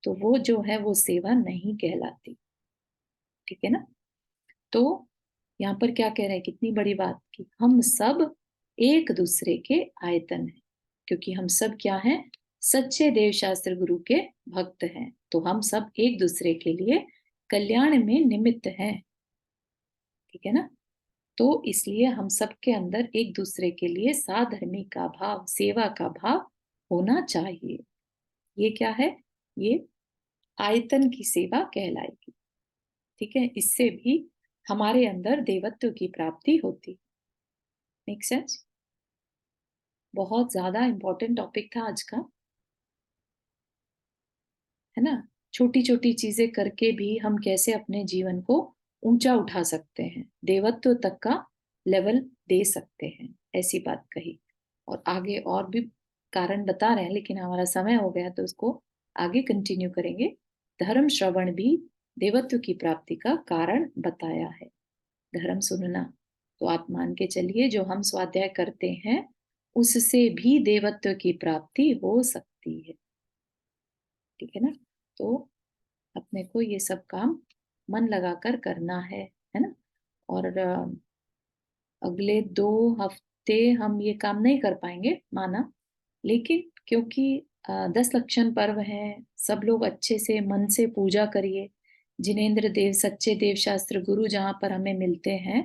तो वो जो है वो सेवा नहीं कहलाती। ठीक है ना? तो यहाँ पर क्या कह रहे हैं, कितनी बड़ी बात कि हम सब एक दूसरे के आयतन हैं, क्योंकि हम सब क्या हैं? सच्चे देव शास्त्र गुरु के भक्त हैं। तो हम सब एक दूसरे के लिए कल्याण में निमित्त हैं। ठीक है ना? तो इसलिए हम सबके अंदर एक दूसरे के लिए साधर्मी का भाव, सेवा का भाव होना चाहिए। ये क्या है? ये आयतन की सेवा कहलाएगी। ठीक है? इससे भी हमारे अंदर देवत्व की प्राप्ति होती। Make sense? बहुत ज्यादा इंपॉर्टेंट टॉपिक था आज का, है ना? छोटी छोटी चीजें करके भी हम कैसे अपने जीवन को ऊंचा उठा सकते हैं, देवत्व तक का लेवल दे सकते हैं, ऐसी बात कही। और आगे और भी कारण बता रहे हैं, लेकिन हमारा समय हो गया तो उसको आगे कंटिन्यू करेंगे। धर्म श्रवण भी देवत्व की प्राप्ति का कारण बताया है। धर्म सुनना, तो आप मान के चलिए जो हम स्वाध्याय करते हैं उससे भी देवत्व की प्राप्ति हो सकती है। ठीक है ना? तो अपने को ये सब काम मन लगाकर करना है। है ना। और अगले 2 हफ्ते हम ये काम नहीं कर पाएंगे माना, लेकिन क्योंकि 10 लक्षण पर्व है, सब लोग अच्छे से मन से पूजा करिए। जिनेंद्र देव सच्चे देव शास्त्र गुरु जहाँ पर हमें मिलते हैं,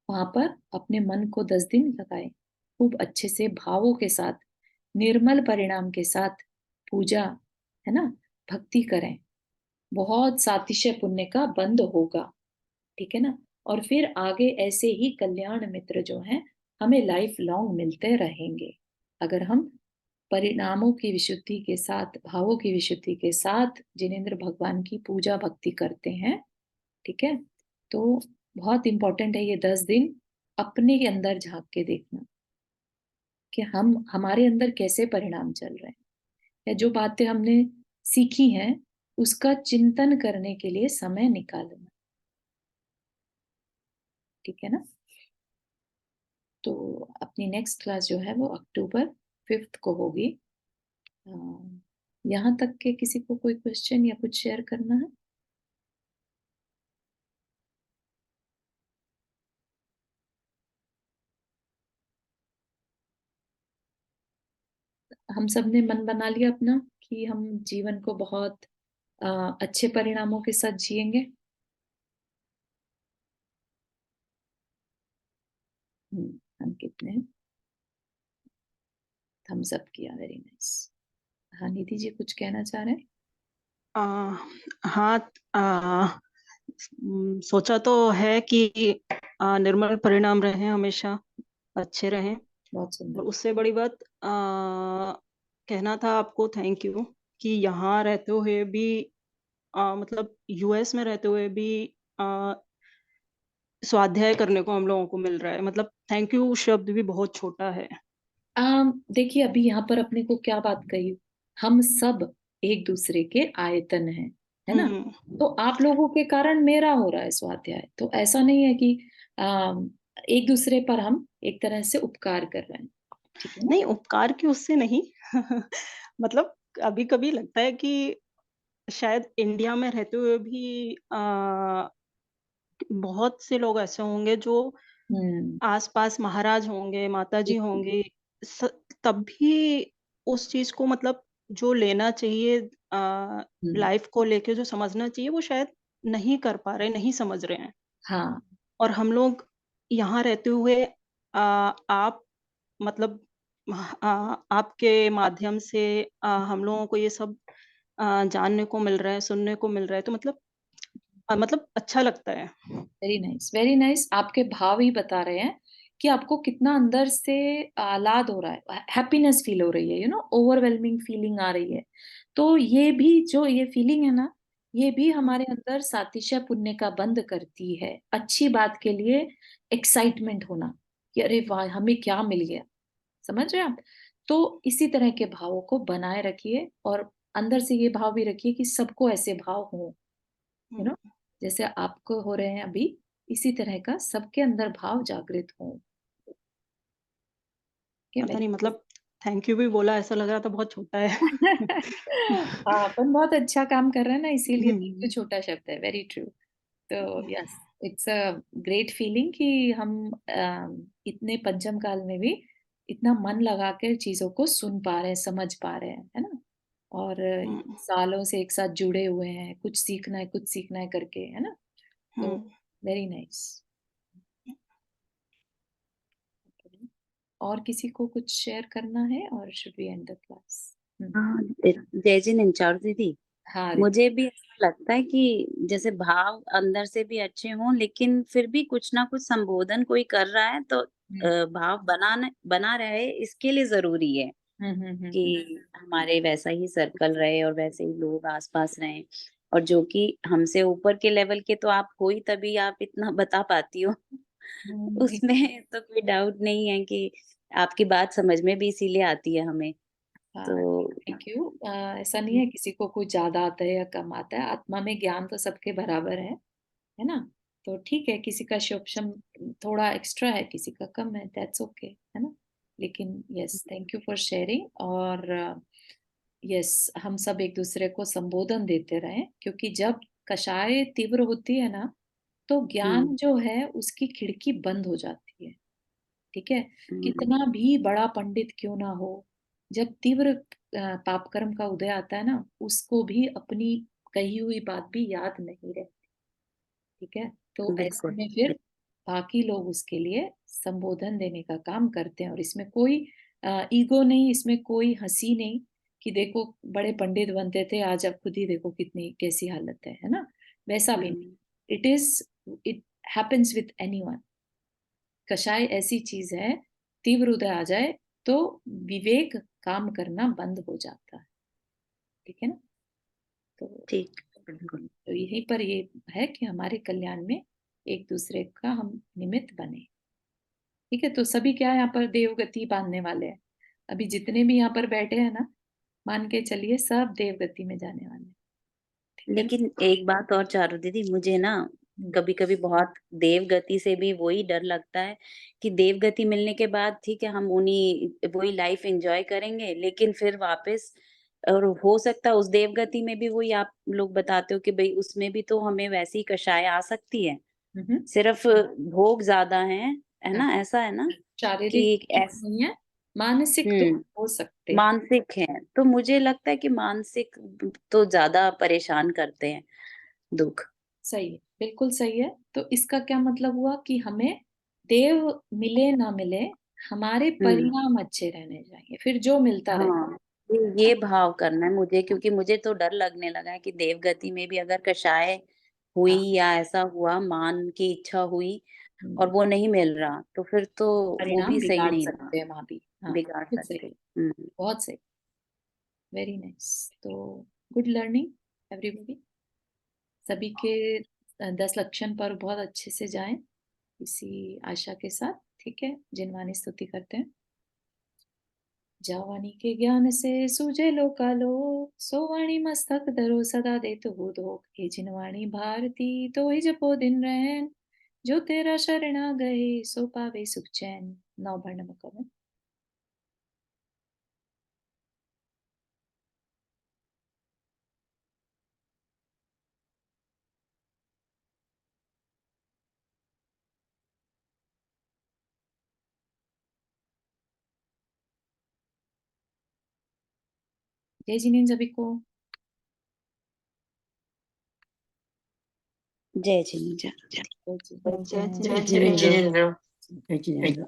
वहां पर अपने मन को 10 दिन लगाए, खूब अच्छे से भावों के साथ, निर्मल परिणाम के साथ पूजा, है ना, भक्ति करें। बहुत सातिशय पुण्य का बंद होगा, ठीक है ना। और फिर आगे ऐसे ही कल्याण मित्र जो हैं हमें लाइफ लॉन्ग मिलते रहेंगे, अगर हम परिणामों की विशुद्धि के साथ, भावों की विशुद्धि के साथ जिनेंद्र भगवान की पूजा भक्ति करते हैं, ठीक है। तो बहुत इंपॉर्टेंट है ये 10 दिन अपने के अंदर झांक के देखना कि हम हमारे अंदर कैसे परिणाम चल रहे हैं, या जो बातें हमने सीखी हैं उसका चिंतन करने के लिए समय निकालना, ठीक है ना। तो अपनी नेक्स्ट क्लास जो है वो अक्टूबर 5 को होगी। यहाँ तक के किसी को कोई क्वेश्चन या कुछ शेयर करना है? हम सब ने मन बना लिया अपना कि हम जीवन को बहुत अच्छे परिणामों के साथ जिएंगे। हम कितने थम्स अप किया, वेरी नाइस। हाँ निधि जी कुछ कहना चाह रहे हैं? आ, हाँ। सोचा तो है कि निर्मल परिणाम रहे, हमेशा अच्छे रहें। बहुत और सुंदर। उससे बड़ी बात कहना था आपको, थैंक यू कि यहाँ रहते हुए भी मतलब यूएस में रहते हुए भी आ, स्वाध्याय करने को हम लोगों को मिल रहा है। मतलब थैंक यू शब्द भी बहुत छोटा है। देखिए अभी यहाँ पर अपने को क्या बात कही, हम सब एक दूसरे के आयतन हैं, है ना। हम्म। तो आप लोगों के कारण मेरा हो रहा है स्वाध्याय, तो ऐसा नहीं है कि एक दूसरे पर हम एक तरह से उपकार कर रहे हैं, ठीक है ना। नहीं, उपकार की उससे नहीं। मतलब कभी कभी लगता है कि शायद इंडिया में रहते हुए भी बहुत से लोग ऐसे होंगे जो हम्म। आस-पास महाराज होंगे, माताजी बिल्कुल। होंगे, स तब भी उस चीज़ को मतलब जो लेना चाहिए हम्म। लाइफ़ को लेके जो समझना चाहिए, वो शायद नहीं कर पा रहे, नहीं समझ रहे हैं। हाँ। और हम लोग यहाँ रहते हुए आप मतलब आपके माध्यम से हम लोगों को ये सब जानने को मिल रहा है, सुनने को मिल रहा है, तो मतलब अच्छा लगता है। Very nice, very nice. आपके भाव ही बता रहे हैं कि आपको कितना अंदर से आह्लाद हो रहा है, हैप्पीनेस फील हो रही है, ओवरवेलमिंग फीलिंग आ रही है। तो ये भी जो ये फीलिंग है ना, ये भी हुँ, हमारे अंदर सातिशय पुण्य का बंद करती है, अच्छी बात के लिए एक्साइटमेंट होना कि अरे वाह हमें क्या मिल गया, समझ रहे हैं आप। तो इसी तरह के भावों को बनाए रखिए, और अंदर से ये भाव भी रखिए कि सबको ऐसे भाव हों, यू नो हुँ। जैसे आपको हो रहे हैं अभी, इसी तरह का सबके अंदर भाव जागृत हो के पता वेरी। नहीं, मतलब थैंक यू भी बोला, ऐसा लग रहा था बहुत छोटा है। अपन बहुत अच्छा काम कर रहे हैं ना, इसीलिए थैंक यू हुँ, छोटा शब्द है, वेरी ट्रू। तो yes, it's a great feeling कि हम इतने पंचम काल में भी इतना मन लगा कर चीजों को सुन पा रहे हैं, समझ पा रहे हैं, है ना। और हुँ, सालों से एक साथ जुड़े हुए हैं, कुछ सीखना है करके, है ना। हुँ। तो वेरी नाइस। और किसी को कुछ शेयर करना है, और should we end the class? हाँ, जय जी निचार दीदी। हाँ रिधि। मुझे भी ऐसा लगता है कि जैसे भाव अंदर से भी अच्छे हों, लेकिन फिर भी कुछ ना कुछ संबोधन कोई कर रहा है तो हम्म। भाव बना रहे, इसके लिए जरूरी है कि हमारे वैसा ही सर्कल रहे और वैसे ही लोग आसपास रहें। और जो कि हमसे ऊपर के लेवल के तो आप हो ही, तभी आप इतना बता पाती हो। उसमें तो कोई डाउट नहीं है कि आपकी बात समझ में भी इसीलिए आती है हमें। हाँ तो थैंक यू। ऐसा नहीं है किसी को कुछ ज्यादा आता है या कम आता है, आत्मा में ज्ञान तो सबके बराबर है ना। तो ठीक है, किसी का शोक्षम थोड़ा एक्स्ट्रा है, किसी का कम है, दैट्स ओके, है ना। लेकिन yes, thank you for sharing. और यस, हम सब एक दूसरे को संबोधन देते रहें, क्योंकि जब कषाय तीव्र होती है ना, तो ज्ञान जो है उसकी खिड़की बंद हो जाती है। ठीक है, कितना भी बड़ा पंडित क्यों ना हो, जब तीव्र पाप कर्म का उदय आता है ना, उसको भी अपनी कही हुई बात भी याद नहीं रहती। ठीक है, तो ऐसे बिल्कुल में फिर बाकी लोग उसके लिए संबोधन देने का काम करते हैं, और इसमें कोई ईगो नहीं, इसमें कोई हंसी नहीं कि देखो बड़े पंडित बनते थे, आज अब खुद ही देखो कितनी कैसी हालत है ना, वैसा भी नहीं। It happens with anyone. कषाय ऐसी चीज है, तीव्र उदय आ जाए तो विवेक काम करना बंद हो जाता है। ठीक है ना, तो ठीक, बिल्कुल तो यहीं पर ये है कि हमारे कल्याण में एक दूसरे का हम निमित्त बने। ठीक है, तो सभी क्या यहाँ पर देवगति बांधने वाले हैं। अभी जितने भी यहाँ पर बैठे हैं ना, मान के चलिए सब देवगति में जाने वाले हैं। ठीक है ना? लेकिन एक बात और चारू दीदी, मुझे ना कभी कभी बहुत देवगति से भी वही डर लगता है कि देवगति मिलने के बाद ठीक है हम उन्हीं वही लाइफ एंजॉय करेंगे, लेकिन फिर वापस, और हो सकता है उस देवगति में भी वही आप लोग बताते हो कि भाई उसमें भी तो हमें वैसी कषाय आ सकती है, हम्म। सिर्फ भोग ज्यादा है हाँ, ना, ऐसा है ना शारीरिक कि दुख नहीं है, मानसिक दुख हम्म हो सकते हैं। मानसिक है, तो मुझे लगता है कि मानसिक तो ज्यादा परेशान करते हैं दुख। सही है, बिल्कुल सही है। तो इसका क्या मतलब हुआ कि हमें देव मिले ना मिले, हमारे हम्म परिणाम अच्छे रहने चाहिए, फिर जो मिलता रहे। हाँ, ये भाव करना है मुझे, क्योंकि मुझे तो डर लगने लगा है कि देवगति में भी अगर कषाय हुई हाँ, या ऐसा हुआ, मान की इच्छा हुई और हम्म, वो नहीं मिल रहा, तो फिर तो वो परिणाम भी सही बिगाड़ नहीं रहा, सकते हैं वहां भी। हाँ, बिगाड़ बिल्कुल सही, सकते। बहुत सही, वेरी नाइस। तो गुड लर्निंग एवरीबॉडी, सभी के 10 लक्षण पर बहुत अच्छे से जाएं, इसी आशा के साथ। ठीक है, जिनवानी स्तुति करते हैं। जावानी के ज्ञान से सूझे लोकालोक, सो वाणी मस्तक धरो सदा देतु बुधोक। हे जिनवाणी भारती तो ही जपो दिन रैन, जो तेरा शरणा गए सो पावे सुख चैन। नौ कवन। जय जिनेन्द्र सभी को। जय जिनेन्द्र। जय जय जिनेन्द्र। जिनेन्द्र। जय जिनेन्द्र।